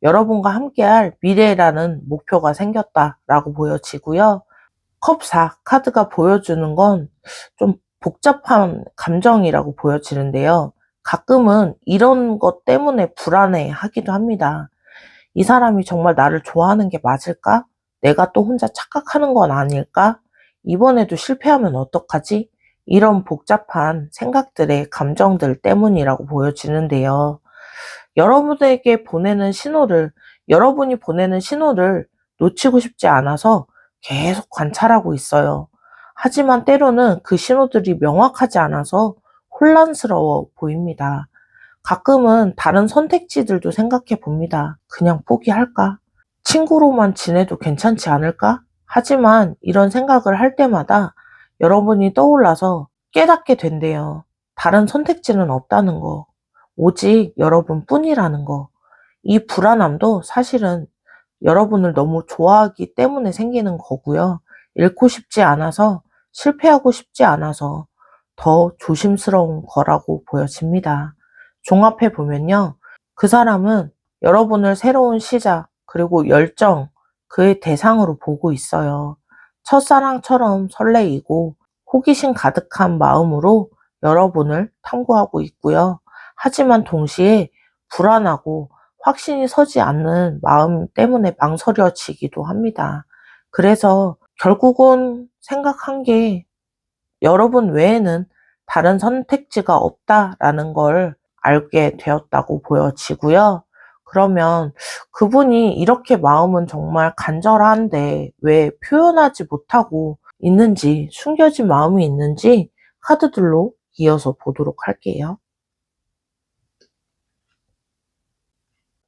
여러분과 함께할 미래라는 목표가 생겼다라고 보여지고요. 컵 4 카드가 보여주는 건 좀 복잡한 감정이라고 보여지는데요. 가끔은 이런 것 때문에 불안해 하기도 합니다. 이 사람이 정말 나를 좋아하는 게 맞을까? 내가 또 혼자 착각하는 건 아닐까? 이번에도 실패하면 어떡하지? 이런 복잡한 생각들의 감정들 때문이라고 보여지는데요. 여러분에게 보내는 신호를, 여러분이 보내는 신호를 놓치고 싶지 않아서 계속 관찰하고 있어요. 하지만 때로는 그 신호들이 명확하지 않아서 혼란스러워 보입니다. 가끔은 다른 선택지들도 생각해 봅니다. 그냥 포기할까? 친구로만 지내도 괜찮지 않을까? 하지만 이런 생각을 할 때마다 여러분이 떠올라서 깨닫게 된대요. 다른 선택지는 없다는 거. 오직 여러분뿐이라는 거. 이 불안함도 사실은 여러분을 너무 좋아하기 때문에 생기는 거고요. 잃고 싶지 않아서, 실패하고 싶지 않아서 더 조심스러운 거라고 보여집니다. 종합해 보면요. 그 사람은 여러분을 새로운 시작, 그리고 열정, 그의 대상으로 보고 있어요. 첫사랑처럼 설레이고 호기심 가득한 마음으로 여러분을 탐구하고 있고요. 하지만 동시에 불안하고 확신이 서지 않는 마음 때문에 망설여지기도 합니다. 그래서 결국은 생각한 게 여러분 외에는 다른 선택지가 없다라는 걸 알게 되었다고 보여지고요. 그러면 그분이 이렇게 마음은 정말 간절한데 왜 표현하지 못하고 있는지, 숨겨진 마음이 있는지 카드들로 이어서 보도록 할게요.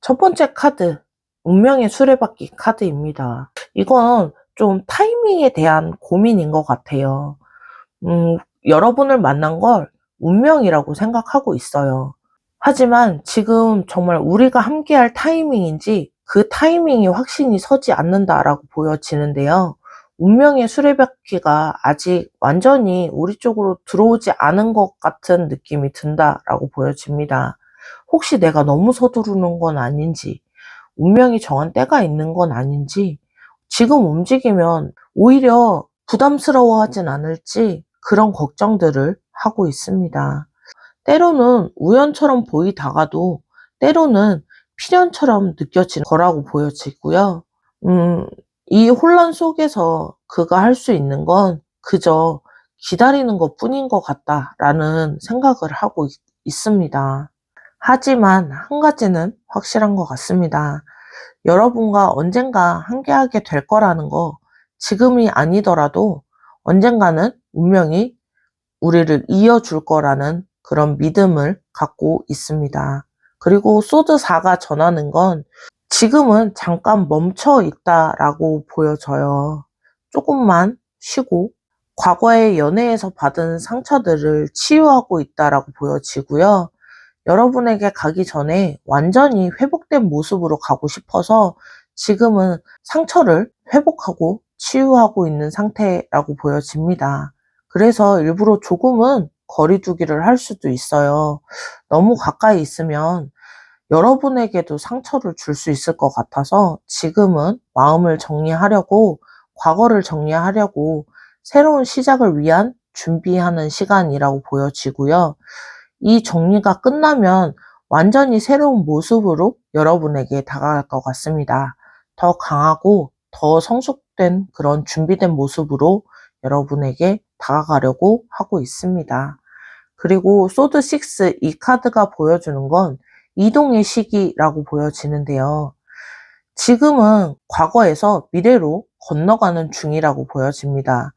첫 번째 카드, 운명의 수레바퀴 카드입니다. 이건 좀 타이밍에 대한 고민인 것 같아요. 여러분을 만난 걸 운명이라고 생각하고 있어요. 하지만 지금 정말 우리가 함께할 타이밍인지 그 타이밍이 확신이 서지 않는다라고 보여지는데요. 운명의 수레바퀴가 아직 완전히 우리 쪽으로 들어오지 않은 것 같은 느낌이 든다라고 보여집니다. 혹시 내가 너무 서두르는 건 아닌지, 운명이 정한 때가 있는 건 아닌지, 지금 움직이면 오히려 부담스러워하진 않을지 그런 걱정들을 하고 있습니다. 때로는 우연처럼 보이다가도 때로는 필연처럼 느껴지는 거라고 보여지고요. 이 혼란 속에서 그가 할 수 있는 건 그저 기다리는 것 뿐인 것 같다라는 생각을 하고 있습니다. 하지만 한 가지는 확실한 것 같습니다. 여러분과 언젠가 함께하게 될 거라는 거, 지금이 아니더라도 언젠가는 운명이 우리를 이어줄 거라는 그런 믿음을 갖고 있습니다. 그리고 소드 4가 전하는 건 지금은 잠깐 멈춰 있다라고 보여져요. 조금만 쉬고 과거의 연애에서 받은 상처들을 치유하고 있다라고 보여지고요. 여러분에게 가기 전에 완전히 회복된 모습으로 가고 싶어서 지금은 상처를 회복하고 치유하고 있는 상태라고 보여집니다. 그래서 일부러 조금은 거리두기를 할 수도 있어요. 너무 가까이 있으면 여러분에게도 상처를 줄 수 있을 것 같아서 지금은 마음을 정리하려고, 과거를 정리하려고 새로운 시작을 위한 준비하는 시간이라고 보여지고요. 이 정리가 끝나면 완전히 새로운 모습으로 여러분에게 다가갈 것 같습니다. 더 강하고 더 성숙된 그런 준비된 모습으로 여러분에게 다가가려고 하고 있습니다. 그리고 소드 6, 이 카드가 보여주는 건 이동의 시기라고 보여지는데요. 지금은 과거에서 미래로 건너가는 중이라고 보여집니다.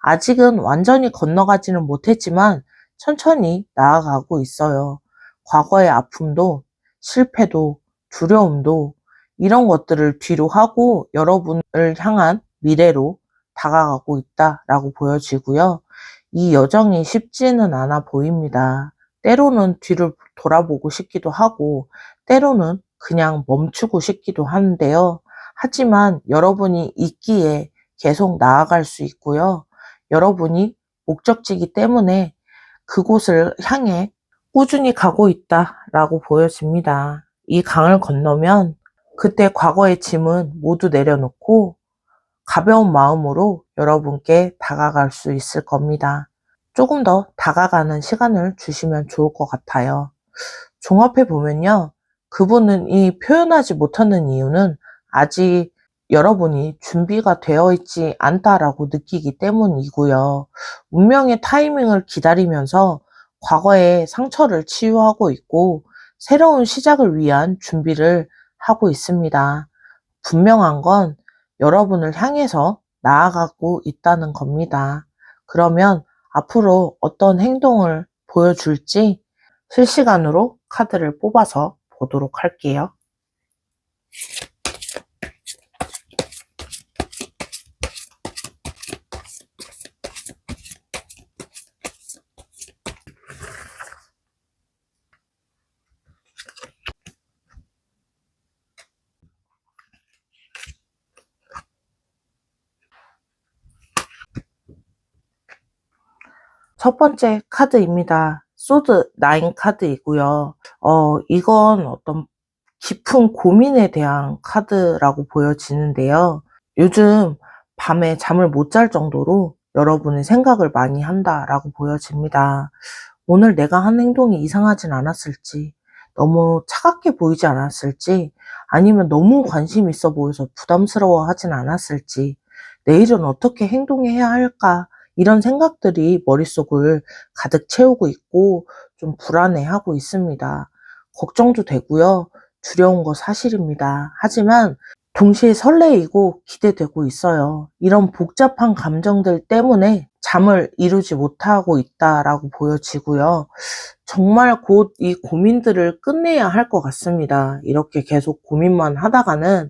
아직은 완전히 건너가지는 못했지만 천천히 나아가고 있어요. 과거의 아픔도, 실패도, 두려움도 이런 것들을 뒤로 하고 여러분을 향한 미래로 다가가고 있다라고 보여지고요. 이 여정이 쉽지는 않아 보입니다. 때로는 뒤를 돌아보고 싶기도 하고, 때로는 그냥 멈추고 싶기도 하는데요. 하지만 여러분이 있기에 계속 나아갈 수 있고요. 여러분이 목적지이기 때문에 그곳을 향해 꾸준히 가고 있다라고 보여집니다. 이 강을 건너면 그때 과거의 짐은 모두 내려놓고 가벼운 마음으로 여러분께 다가갈 수 있을 겁니다. 조금 더 다가가는 시간을 주시면 좋을 것 같아요. 종합해 보면요. 그분은 이 표현하지 못하는 이유는 아직 여러분이 준비가 되어 있지 않다라고 느끼기 때문이고요. 운명의 타이밍을 기다리면서 과거의 상처를 치유하고 있고 새로운 시작을 위한 준비를 하고 있습니다. 분명한 건 여러분을 향해서 나아가고 있다는 겁니다. 그러면 앞으로 어떤 행동을 보여줄지 실시간으로 카드를 뽑아서 보도록 할게요. 첫 번째 카드입니다. 소드 9 카드이고요. 이건 어떤 깊은 고민에 대한 카드라고 보여지는데요. 요즘 밤에 잠을 못 잘 정도로 여러분이 생각을 많이 한다라고 보여집니다. 오늘 내가 한 행동이 이상하진 않았을지, 너무 차갑게 보이지 않았을지, 아니면 너무 관심 있어 보여서 부담스러워 하진 않았을지, 내일은 어떻게 행동해야 할까, 이런 생각들이 머릿속을 가득 채우고 있고 좀 불안해하고 있습니다. 걱정도 되고요. 두려운 거 사실입니다. 하지만 동시에 설레이고 기대되고 있어요. 이런 복잡한 감정들 때문에 잠을 이루지 못하고 있다라고 보여지고요. 정말 곧 이 고민들을 끝내야 할 것 같습니다. 이렇게 계속 고민만 하다가는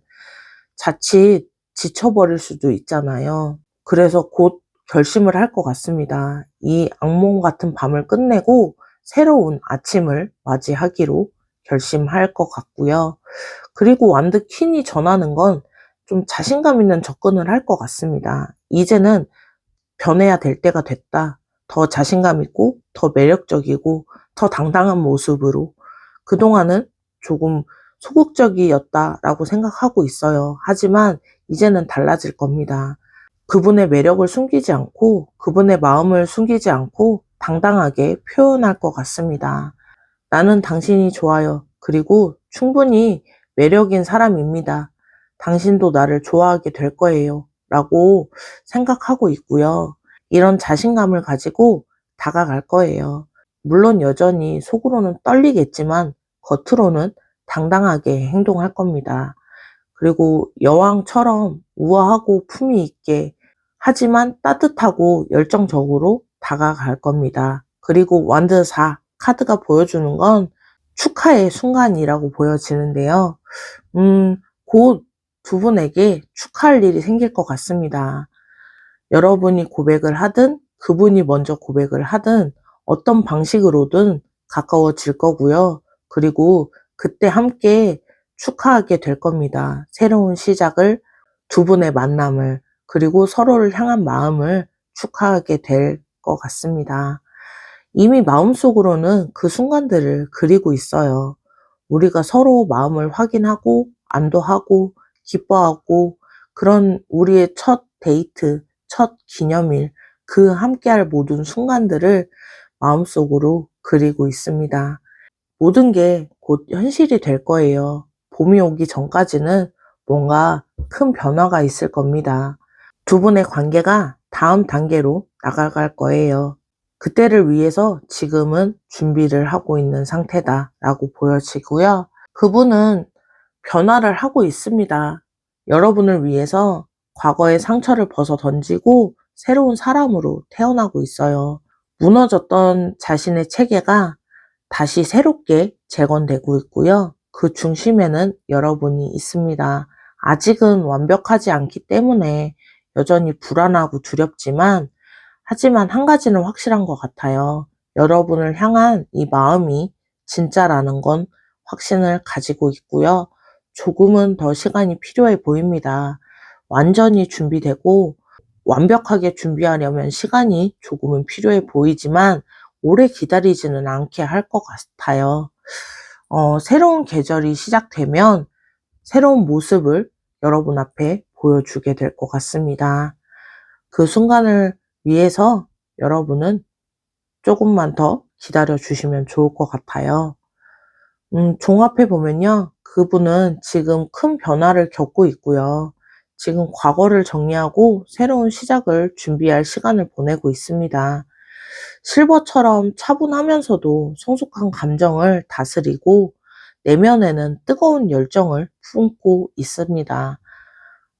자칫 지쳐버릴 수도 있잖아요. 그래서 곧 결심을 할 것 같습니다. 이 악몽 같은 밤을 끝내고 새로운 아침을 맞이하기로 결심할 것 같고요. 그리고 완드 퀸이 전하는 건 좀 자신감 있는 접근을 할 것 같습니다. 이제는 변해야 될 때가 됐다. 더 자신감 있고, 더 매력적이고, 더 당당한 모습으로. 그동안은 조금 소극적이었다라고 생각하고 있어요. 하지만 이제는 달라질 겁니다. 그분의 매력을 숨기지 않고, 그분의 마음을 숨기지 않고, 당당하게 표현할 것 같습니다. 나는 당신이 좋아요. 그리고 충분히 매력인 사람입니다. 당신도 나를 좋아하게 될 거예요. 라고 생각하고 있고요. 이런 자신감을 가지고 다가갈 거예요. 물론 여전히 속으로는 떨리겠지만 겉으로는 당당하게 행동할 겁니다. 그리고 여왕처럼 우아하고 품위 있게 하지만 따뜻하고 열정적으로 다가갈 겁니다. 그리고 완드 4 카드가 보여주는 건 축하의 순간이라고 보여지는데요. 곧 두 분에게 축하할 일이 생길 것 같습니다. 여러분이 고백을 하든 그분이 먼저 고백을 하든 어떤 방식으로든 가까워질 거고요. 그리고 그때 함께 축하하게 될 겁니다. 새로운 시작을, 두 분의 만남을, 그리고 서로를 향한 마음을 축하하게 될 것 같습니다. 이미 마음속으로는 그 순간들을 그리고 있어요. 우리가 서로 마음을 확인하고 안도하고 기뻐하고 그런 우리의 첫 데이트, 첫 기념일, 그 함께할 모든 순간들을 마음속으로 그리고 있습니다. 모든 게 곧 현실이 될 거예요. 봄이 오기 전까지는 뭔가 큰 변화가 있을 겁니다. 두 분의 관계가 다음 단계로 나아갈 거예요. 그때를 위해서 지금은 준비를 하고 있는 상태다라고 보여지고요. 그분은 변화를 하고 있습니다. 여러분을 위해서 과거의 상처를 벗어 던지고 새로운 사람으로 태어나고 있어요. 무너졌던 자신의 체계가 다시 새롭게 재건되고 있고요. 그 중심에는 여러분이 있습니다. 아직은 완벽하지 않기 때문에 여전히 불안하고 두렵지만, 하지만 한 가지는 확실한 것 같아요. 여러분을 향한 이 마음이 진짜라는 건 확신을 가지고 있고요. 조금은 더 시간이 필요해 보입니다. 완전히 준비되고 완벽하게 준비하려면 시간이 조금은 필요해 보이지만 오래 기다리지는 않게 할 것 같아요. 새로운 계절이 시작되면 새로운 모습을 여러분 앞에 보여주게 될 것 같습니다. 그 순간을 위해서 여러분은 조금만 더 기다려 주시면 좋을 것 같아요. 종합해 보면요. 그분은 지금 큰 변화를 겪고 있고요. 지금 과거를 정리하고 새로운 시작을 준비할 시간을 보내고 있습니다. 실버처럼 차분하면서도 성숙한 감정을 다스리고 내면에는 뜨거운 열정을 품고 있습니다.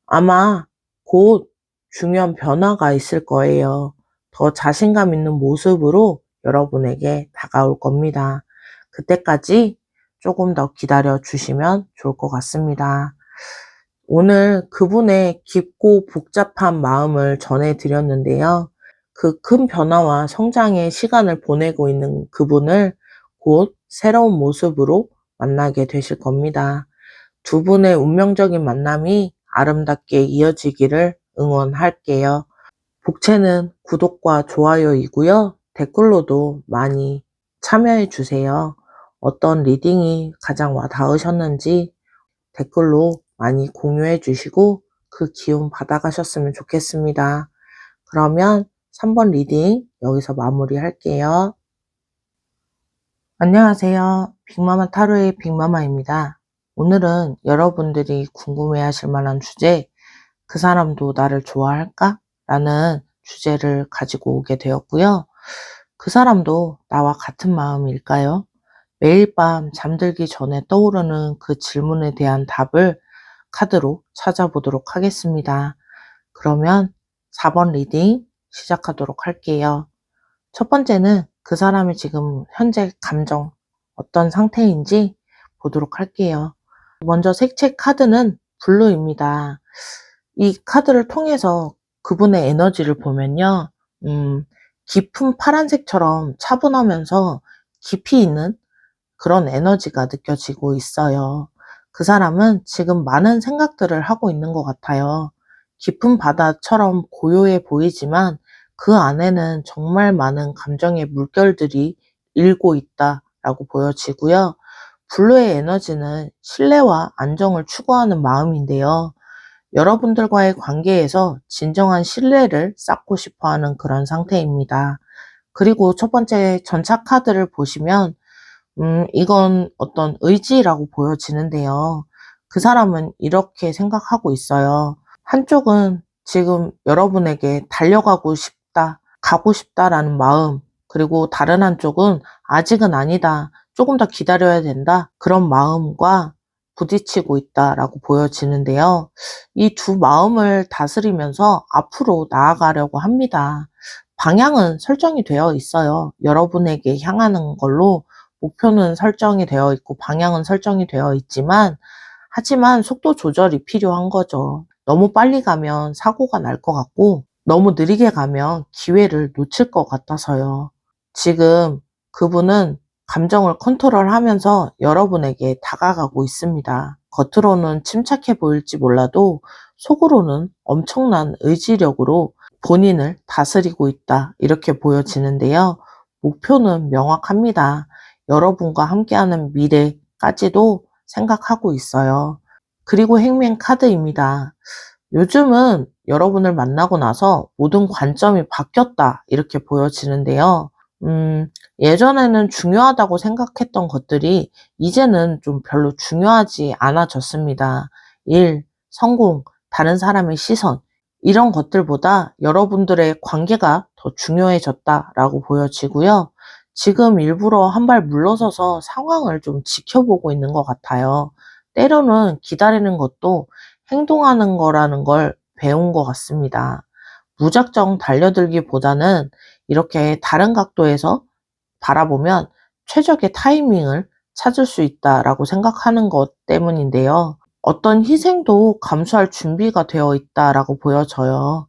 아마 곧 중요한 변화가 있을 거예요. 더 자신감 있는 모습으로 여러분에게 다가올 겁니다. 그때까지 조금 더 기다려 주시면 좋을 것 같습니다. 오늘 그분의 깊고 복잡한 마음을 전해 드렸는데요. 그 큰 변화와 성장의 시간을 보내고 있는 그분을 곧 새로운 모습으로 만나게 되실 겁니다. 두 분의 운명적인 만남이 아름답게 이어지기를 응원할게요. 복채는 구독과 좋아요이고요. 댓글로도 많이 참여해 주세요. 어떤 리딩이 가장 와 닿으셨는지 댓글로 많이 공유해 주시고 그 기운 받아가셨으면 좋겠습니다. 그러면 3번 리딩 여기서 마무리할게요. 안녕하세요. 빅마마 타로의 빅마마입니다. 오늘은 여러분들이 궁금해하실 만한 주제, 그 사람도 나를 좋아할까? 라는 주제를 가지고 오게 되었고요. 그 사람도 나와 같은 마음일까요? 매일 밤 잠들기 전에 떠오르는 그 질문에 대한 답을 카드로 찾아보도록 하겠습니다. 그러면 4번 리딩 시작하도록 할게요. 첫 번째는 그 사람이 지금 현재 감정 어떤 상태인지 보도록 할게요. 먼저 색채 카드는 블루입니다. 이 카드를 통해서 그분의 에너지를 보면요. 깊은 파란색처럼 차분하면서 깊이 있는 그런 에너지가 느껴지고 있어요. 그 사람은 지금 많은 생각들을 하고 있는 것 같아요. 깊은 바다처럼 고요해 보이지만 그 안에는 정말 많은 감정의 물결들이 일고 있다라고 보여지고요. 블루의 에너지는 신뢰와 안정을 추구하는 마음인데요. 여러분들과의 관계에서 진정한 신뢰를 쌓고 싶어 하는 그런 상태입니다. 그리고 첫 번째 전차 카드를 보시면 이건 어떤 의지라고 보여지는데요. 그 사람은 이렇게 생각하고 있어요. 한쪽은 지금 여러분에게 달려가고 싶다, 가고 싶다라는 마음, 그리고 다른 한쪽은 아직은 아니다, 조금 더 기다려야 된다, 그런 마음과 부딪히고 있다라고 보여지는데요. 이 두 마음을 다스리면서 앞으로 나아가려고 합니다. 방향은 설정이 되어 있어요. 여러분에게 향하는 걸로 목표는 설정이 되어 있고 방향은 설정이 되어 있지만 하지만 속도 조절이 필요한 거죠. 너무 빨리 가면 사고가 날 것 같고 너무 느리게 가면 기회를 놓칠 것 같아서요. 지금 그분은 감정을 컨트롤하면서 여러분에게 다가가고 있습니다. 겉으로는 침착해 보일지 몰라도 속으로는 엄청난 의지력으로 본인을 다스리고 있다. 이렇게 보여지는데요. 목표는 명확합니다. 여러분과 함께하는 미래까지도 생각하고 있어요. 그리고 행맨 카드입니다. 요즘은 여러분을 만나고 나서 모든 관점이 바뀌었다. 이렇게 보여지는데요. 예전에는 중요하다고 생각했던 것들이 이제는 좀 별로 중요하지 않아졌습니다. 일, 성공, 다른 사람의 시선, 이런 것들보다 여러분들의 관계가 더 중요해졌다라고 보여지고요. 지금 일부러 한 발 물러서서 상황을 좀 지켜보고 있는 것 같아요. 때로는 기다리는 것도 행동하는 거라는 걸 배운 것 같습니다. 무작정 달려들기보다는 이렇게 다른 각도에서 바라보면 최적의 타이밍을 찾을 수 있다라고 생각하는 것 때문인데요. 어떤 희생도 감수할 준비가 되어 있다라고 보여져요.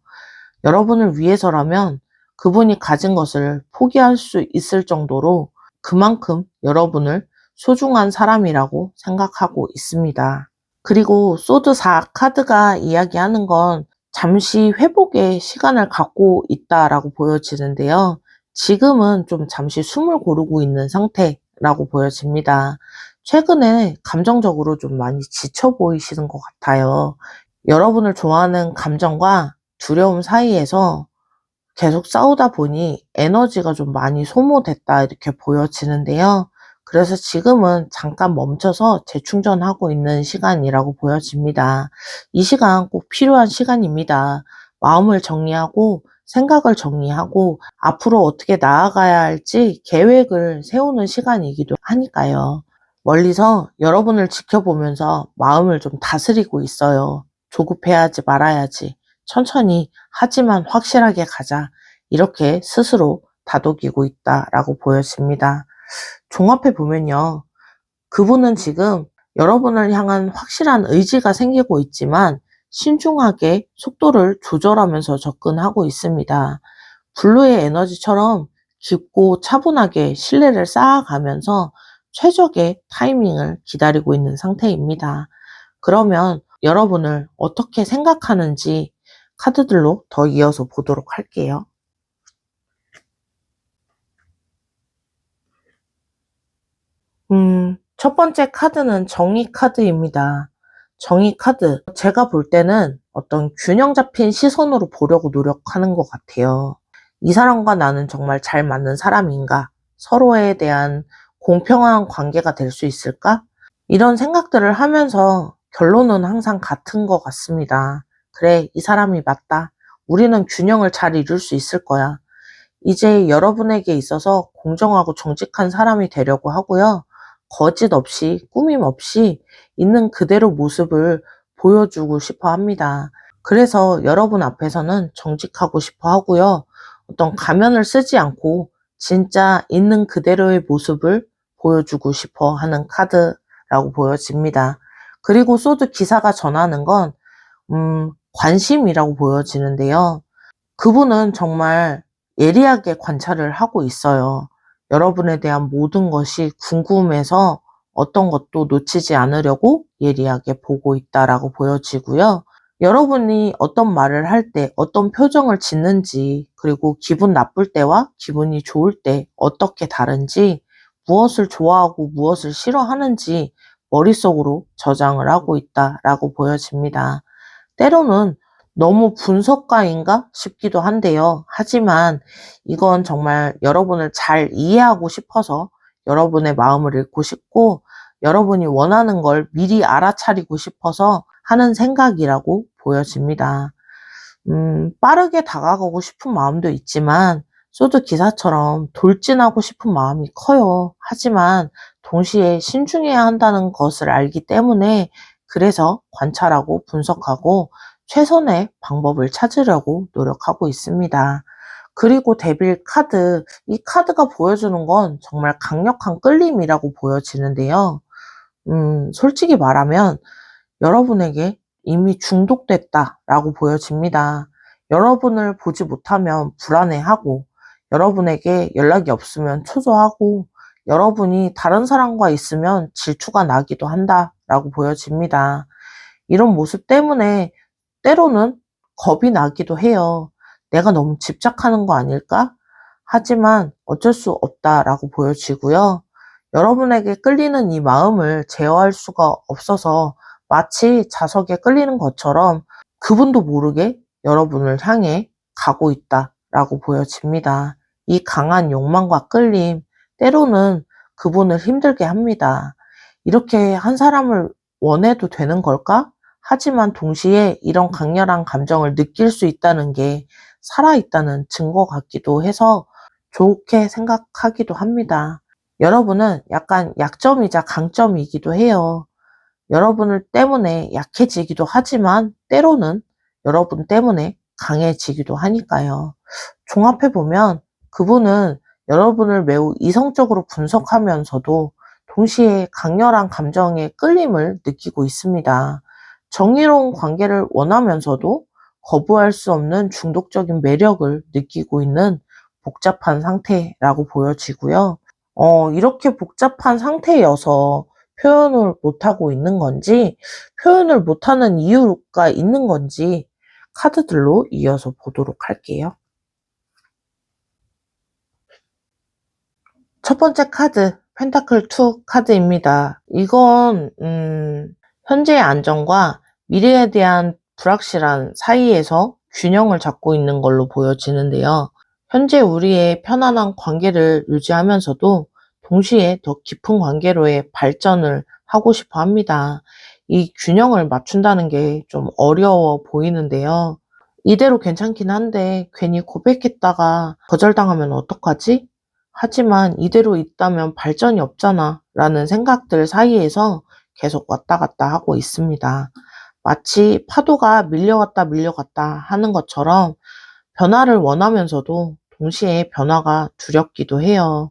여러분을 위해서라면 그분이 가진 것을 포기할 수 있을 정도로 그만큼 여러분을 소중한 사람이라고 생각하고 있습니다. 그리고 소드 4 카드가 이야기하는 건 잠시 회복의 시간을 갖고 있다라고 보여지는데요. 지금은 좀 잠시 숨을 고르고 있는 상태라고 보여집니다. 최근에 감정적으로 좀 많이 지쳐 보이시는 것 같아요. 여러분을 좋아하는 감정과 두려움 사이에서 계속 싸우다 보니 에너지가 좀 많이 소모됐다 이렇게 보여지는데요. 그래서 지금은 잠깐 멈춰서 재충전하고 있는 시간이라고 보여집니다. 이 시간 꼭 필요한 시간입니다. 마음을 정리하고 생각을 정리하고 앞으로 어떻게 나아가야 할지 계획을 세우는 시간이기도 하니까요. 멀리서 여러분을 지켜보면서 마음을 좀 다스리고 있어요. 조급해하지 말아야지. 천천히 하지만 확실하게 가자. 이렇게 스스로 다독이고 있다라고 보여집니다. 종합해 보면요. 그분은 지금 여러분을 향한 확실한 의지가 생기고 있지만 신중하게 속도를 조절하면서 접근하고 있습니다. 블루의 에너지처럼 깊고 차분하게 신뢰를 쌓아가면서 최적의 타이밍을 기다리고 있는 상태입니다. 그러면 여러분을 어떻게 생각하는지 카드들로 더 이어서 보도록 할게요. 첫 번째 카드는 정의 카드입니다. 정의 카드. 제가 볼 때는 어떤 균형 잡힌 시선으로 보려고 노력하는 것 같아요. 이 사람과 나는 정말 잘 맞는 사람인가? 서로에 대한 공평한 관계가 될 수 있을까? 이런 생각들을 하면서 결론은 항상 같은 것 같습니다. 그래, 이 사람이 맞다. 우리는 균형을 잘 이룰 수 있을 거야. 이제 여러분에게 있어서 공정하고 정직한 사람이 되려고 하고요. 거짓 없이, 꾸밈 없이 있는 그대로 모습을 보여주고 싶어 합니다. 그래서 여러분 앞에서는 정직하고 싶어 하고요. 어떤 가면을 쓰지 않고 진짜 있는 그대로의 모습을 보여주고 싶어 하는 카드라고 보여집니다. 그리고 소드 기사가 전하는 건, 관심이라고 보여지는데요. 그분은 정말 예리하게 관찰을 하고 있어요. 여러분에 대한 모든 것이 궁금해서 어떤 것도 놓치지 않으려고 예리하게 보고 있다라고 보여지고요. 여러분이 어떤 말을 할 때, 어떤 표정을 짓는지, 그리고 기분 나쁠 때와 기분이 좋을 때 어떻게 다른지, 무엇을 좋아하고 무엇을 싫어하는지 머릿속으로 저장을 하고 있다라고 보여집니다. 때로는 너무 분석가인가 싶기도 한데요. 하지만 이건 정말 여러분을 잘 이해하고 싶어서 여러분의 마음을 읽고 싶고 여러분이 원하는 걸 미리 알아차리고 싶어서 하는 생각이라고 보여집니다. 빠르게 다가가고 싶은 마음도 있지만 소드 기사처럼 돌진하고 싶은 마음이 커요. 하지만 동시에 신중해야 한다는 것을 알기 때문에 그래서 관찰하고 분석하고 최선의 방법을 찾으려고 노력하고 있습니다. 그리고 데빌 카드, 이 카드가 보여주는 건 정말 강력한 끌림이라고 보여지는데요. 솔직히 말하면 여러분에게 이미 중독됐다라고 보여집니다. 여러분을 보지 못하면 불안해하고, 여러분에게 연락이 없으면 초조하고, 여러분이 다른 사람과 있으면 질투가 나기도 한다라고 보여집니다. 이런 모습 때문에 때로는 겁이 나기도 해요. 내가 너무 집착하는 거 아닐까? 하지만 어쩔 수 없다라고 보여지고요. 여러분에게 끌리는 이 마음을 제어할 수가 없어서 마치 자석에 끌리는 것처럼 그분도 모르게 여러분을 향해 가고 있다라고 보여집니다. 이 강한 욕망과 끌림, 때로는 그분을 힘들게 합니다. 이렇게 한 사람을 원해도 되는 걸까? 하지만 동시에 이런 강렬한 감정을 느낄 수 있다는 게 살아있다는 증거 같기도 해서 좋게 생각하기도 합니다. 여러분은 약간 약점이자 강점이기도 해요. 여러분을 때문에 약해지기도 하지만 때로는 여러분 때문에 강해지기도 하니까요. 종합해보면 그분은 여러분을 매우 이성적으로 분석하면서도 동시에 강렬한 감정의 끌림을 느끼고 있습니다. 정의로운 관계를 원하면서도 거부할 수 없는 중독적인 매력을 느끼고 있는 복잡한 상태라고 보여지고요. 이렇게 복잡한 상태여서 표현을 못하고 있는 건지, 표현을 못하는 이유가 있는 건지 카드들로 이어서 보도록 할게요. 첫 번째 카드, 펜타클 2 카드입니다. 이건 현재의 안정과 미래에 대한 불확실한 사이에서 균형을 잡고 있는 걸로 보여지는데요. 현재 우리의 편안한 관계를 유지하면서도 동시에 더 깊은 관계로의 발전을 하고 싶어 합니다. 이 균형을 맞춘다는 게 좀 어려워 보이는데요. 이대로 괜찮긴 한데 괜히 고백했다가 거절당하면 어떡하지? 하지만 이대로 있다면 발전이 없잖아 라는 생각들 사이에서 계속 왔다 갔다 하고 있습니다. 마치 파도가 밀려갔다 밀려갔다 하는 것처럼 변화를 원하면서도 동시에 변화가 두렵기도 해요.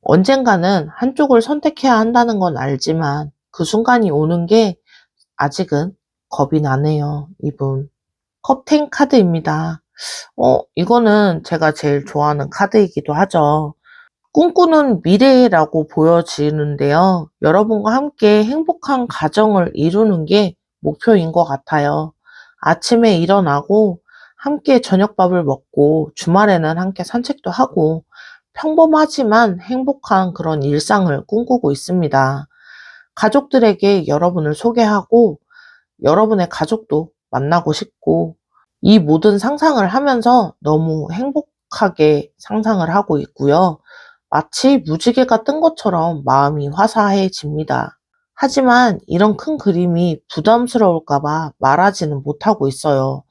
언젠가는 한쪽을 선택해야 한다는 건 알지만 그 순간이 오는 게 아직은 겁이 나네요, 이분. 컵10 카드입니다. 이거는 제가 제일 좋아하는 카드이기도 하죠. 꿈꾸는 미래라고 보여지는데요. 여러분과 함께 행복한 가정을 이루는 게 목표인 것 같아요. 아침에 일어나고 함께 저녁밥을 먹고 주말에는 함께 산책도 하고 평범하지만 행복한 그런 일상을 꿈꾸고 있습니다. 가족들에게 여러분을 소개하고 여러분의 가족도 만나고 싶고 이 모든 상상을 하면서 너무 행복하게 상상을 하고 있고요. 마치 무지개가 뜬 것처럼 마음이 화사해집니다. 하지만 이런 큰 그림이 부담스러울까봐 말하지는 못하고 있어요.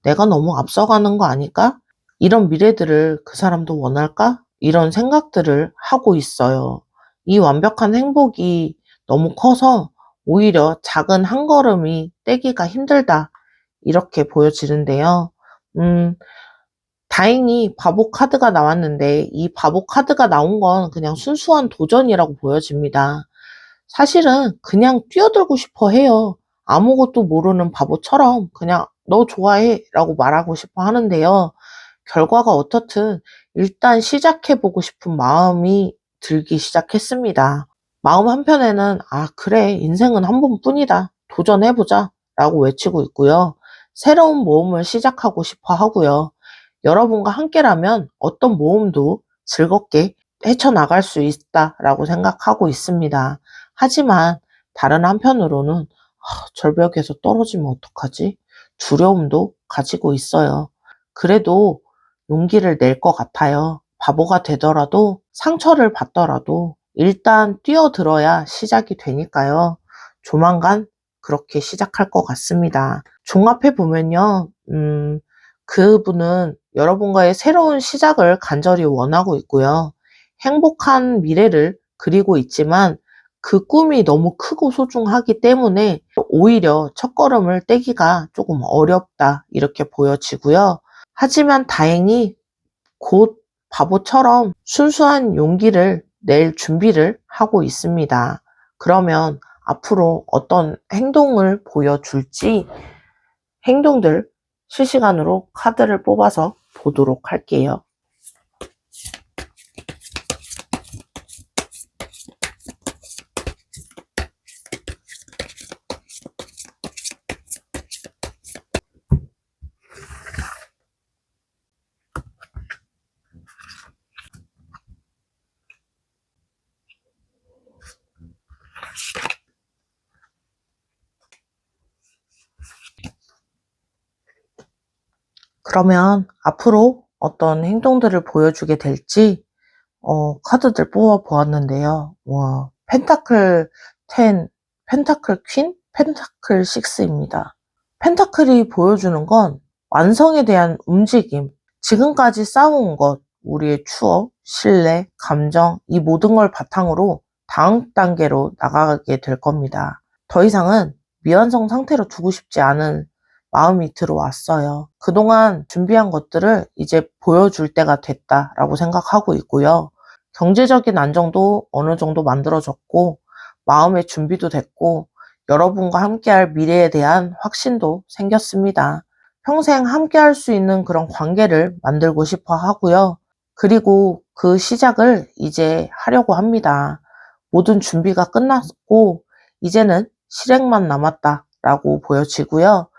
내가 너무 앞서가는 거 아닐까? 이런 미래들을 그 사람도 원할까? 이런 생각들을 하고 있어요. 이 완벽한 행복이 너무 커서 오히려 작은 한 걸음이 떼기가 힘들다. 이렇게 보여지는데요. 다행히 바보 카드가 나왔는데 이 바보 카드가 나온 건 그냥 순수한 도전이라고 보여집니다. 사실은 그냥 뛰어들고 싶어 해요. 아무것도 모르는 바보처럼 그냥 너 좋아해 라고 말하고 싶어 하는데요. 결과가 어떻든 일단 시작해보고 싶은 마음이 들기 시작했습니다. 마음 한편에는 그래 인생은 한 번뿐이다. 도전해보자 라고 외치고 있고요. 새로운 모험을 시작하고 싶어 하고요. 여러분과 함께라면 어떤 모험도 즐겁게 헤쳐나갈 수 있다라고 생각하고 있습니다. 하지만 다른 한편으로는 절벽에서 떨어지면 어떡하지? 두려움도 가지고 있어요. 그래도 용기를 낼 것 같아요. 바보가 되더라도 상처를 받더라도 일단 뛰어들어야 시작이 되니까요. 조만간 그렇게 시작할 것 같습니다. 종합해 보면요. 그분은 여러분과의 새로운 시작을 간절히 원하고 있고요. 행복한 미래를 그리고 있지만 그 꿈이 너무 크고 소중하기 때문에 오히려 첫걸음을 떼기가 조금 어렵다 이렇게 보여지고요. 하지만 다행히 곧 바보처럼 순수한 용기를 낼 준비를 하고 있습니다. 그러면 앞으로 어떤 행동을 보여줄지 행동들 실시간으로 카드를 뽑아서 보도록 할게요. 그러면 앞으로 어떤 행동들을 보여주게 될지 카드들 뽑아 보았는데요. 와, 펜타클 10, 펜타클 퀸, 펜타클 6입니다. 펜타클이 보여주는 건 완성에 대한 움직임, 지금까지 쌓아온 것, 우리의 추억, 신뢰, 감정, 이 모든 걸 바탕으로 다음 단계로 나가게 될 겁니다. 더 이상은 미완성 상태로 두고 싶지 않은 마음이 들어왔어요. 그동안 준비한 것들을 이제 보여줄 때가 됐다라고 생각하고 있고요. 경제적인 안정도 어느 정도 만들어졌고, 마음의 준비도 됐고, 여러분과 함께할 미래에 대한 확신도 생겼습니다. 평생 함께할 수 있는 그런 관계를 만들고 싶어 하고요. 그리고 그 시작을 이제 하려고 합니다. 모든 준비가 끝났고, 이제는 실행만 남았다라고 보여지고요.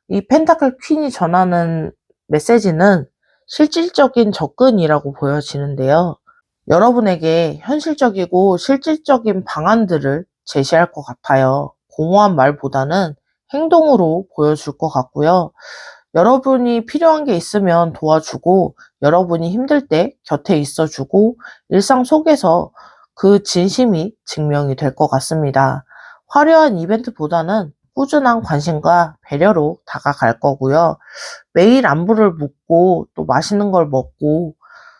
이 펜타클 퀸이 전하는 메시지는 실질적인 접근이라고 보여지는데요. 여러분에게 현실적이고 실질적인 방안들을 제시할 것 같아요. 공허한 말보다는 행동으로 보여줄 것 같고요. 여러분이 필요한 게 있으면 도와주고, 여러분이 힘들 때 곁에 있어주고, 일상 속에서 그 진심이 증명이 될 것 같습니다. 화려한 이벤트보다는 꾸준한 관심과 배려로 다가갈 거고요. 매일 안부를 묻고 또 맛있는 걸 먹고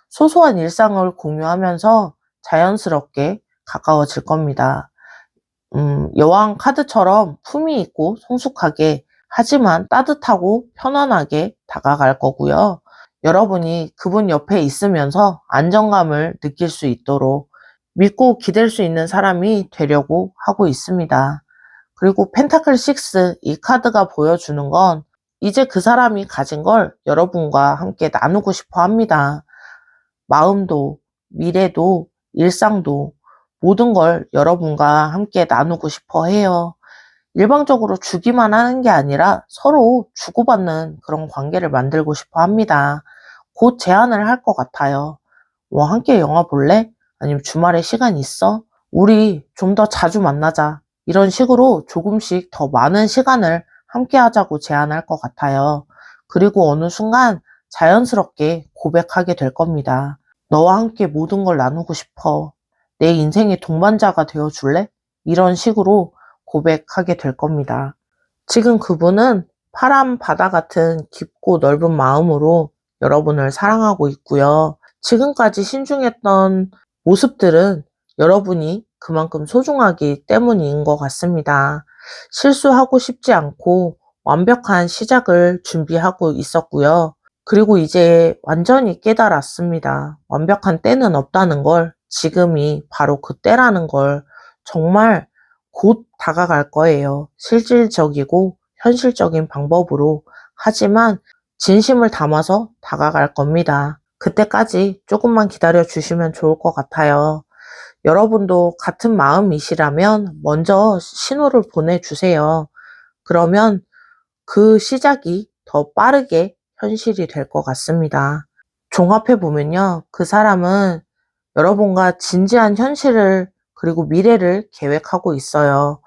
소소한 일상을 공유하면서 자연스럽게 가까워질 겁니다. 여왕 카드처럼 품위 있고 성숙하게, 하지만 따뜻하고 편안하게 다가갈 거고요. 여러분이 그분 옆에 있으면서 안정감을 느낄 수 있도록 믿고 기댈 수 있는 사람이 되려고 하고 있습니다. 그리고 펜타클 6, 이 카드가 보여주는 건 이제 그 사람이 가진 걸 여러분과 함께 나누고 싶어 합니다. 마음도, 미래도, 일상도, 모든 걸 여러분과 함께 나누고 싶어 해요. 일방적으로 주기만 하는 게 아니라 서로 주고받는 그런 관계를 만들고 싶어 합니다. 곧 제안을 할 것 같아요. 뭐 함께 영화 볼래? 아니면 주말에 시간 있어? 우리 좀 더 자주 만나자. 이런 식으로 조금씩 더 많은 시간을 함께 하자고 제안할 것 같아요. 그리고 어느 순간 자연스럽게 고백하게 될 겁니다. 너와 함께 모든 걸 나누고 싶어. 내 인생의 동반자가 되어 줄래? 이런 식으로 고백하게 될 겁니다. 지금 그분은 파란 바다 같은 깊고 넓은 마음으로 여러분을 사랑하고 있고요. 지금까지 신중했던 모습들은 여러분이 그만큼 소중하기 때문인 것 같습니다. 실수하고 싶지 않고 완벽한 시작을 준비하고 있었고요. 그리고 이제 완전히 깨달았습니다. 완벽한 때는 없다는 걸, 지금이 바로 그 때라는 걸. 정말 곧 다가갈 거예요. 실질적이고 현실적인 방법으로. 하지만 진심을 담아서 다가갈 겁니다. 그때까지 조금만 기다려 주시면 좋을 것 같아요. 여러분도 같은 마음이시라면 먼저 신호를 보내주세요. 그러면 그 시작이 더 빠르게 현실이 될 것 같습니다. 종합해 보면요. 그 사람은 여러분과 진지한 현실을 그리고 미래를 계획하고 있어요.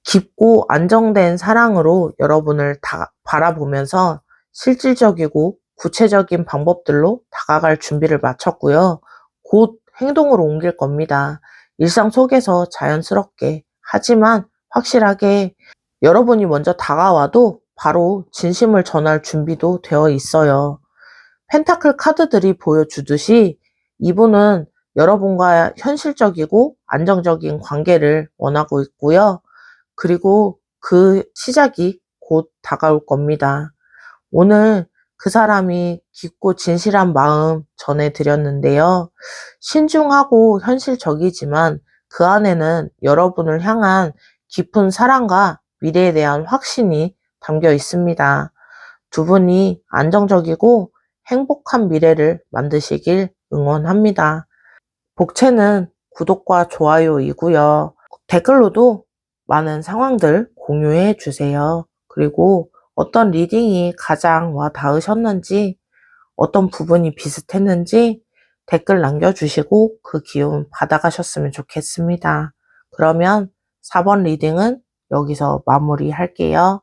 깊고 안정된 사랑으로 여러분을 바라보면서 실질적이고 구체적인 방법들로 다가갈 준비를 마쳤고요. 곧 행동으로 옮길 겁니다. 일상 속에서 자연스럽게, 하지만 확실하게. 여러분이 먼저 다가와도 바로 진심을 전할 준비도 되어 있어요. 펜타클 카드들이 보여주듯이 이분은 여러분과 현실적이고 안정적인 관계를 원하고 있고요. 그리고 그 시작이 곧 다가올 겁니다. 오늘 그 사람이 깊고 진실한 마음 전해드렸는데요. 신중하고 현실적이지만 그 안에는 여러분을 향한 깊은 사랑과 미래에 대한 확신이 담겨 있습니다. 두 분이 안정적이고 행복한 미래를 만드시길 응원합니다. 복채는 구독과 좋아요이고요. 댓글로도 많은 상황들 공유해 주세요. 그리고 어떤 리딩이 가장 와 닿으셨는지, 어떤 부분이 비슷했는지 댓글 남겨주시고 그 기운 받아가셨으면 좋겠습니다. 그러면 4번 리딩은 여기서 마무리할게요.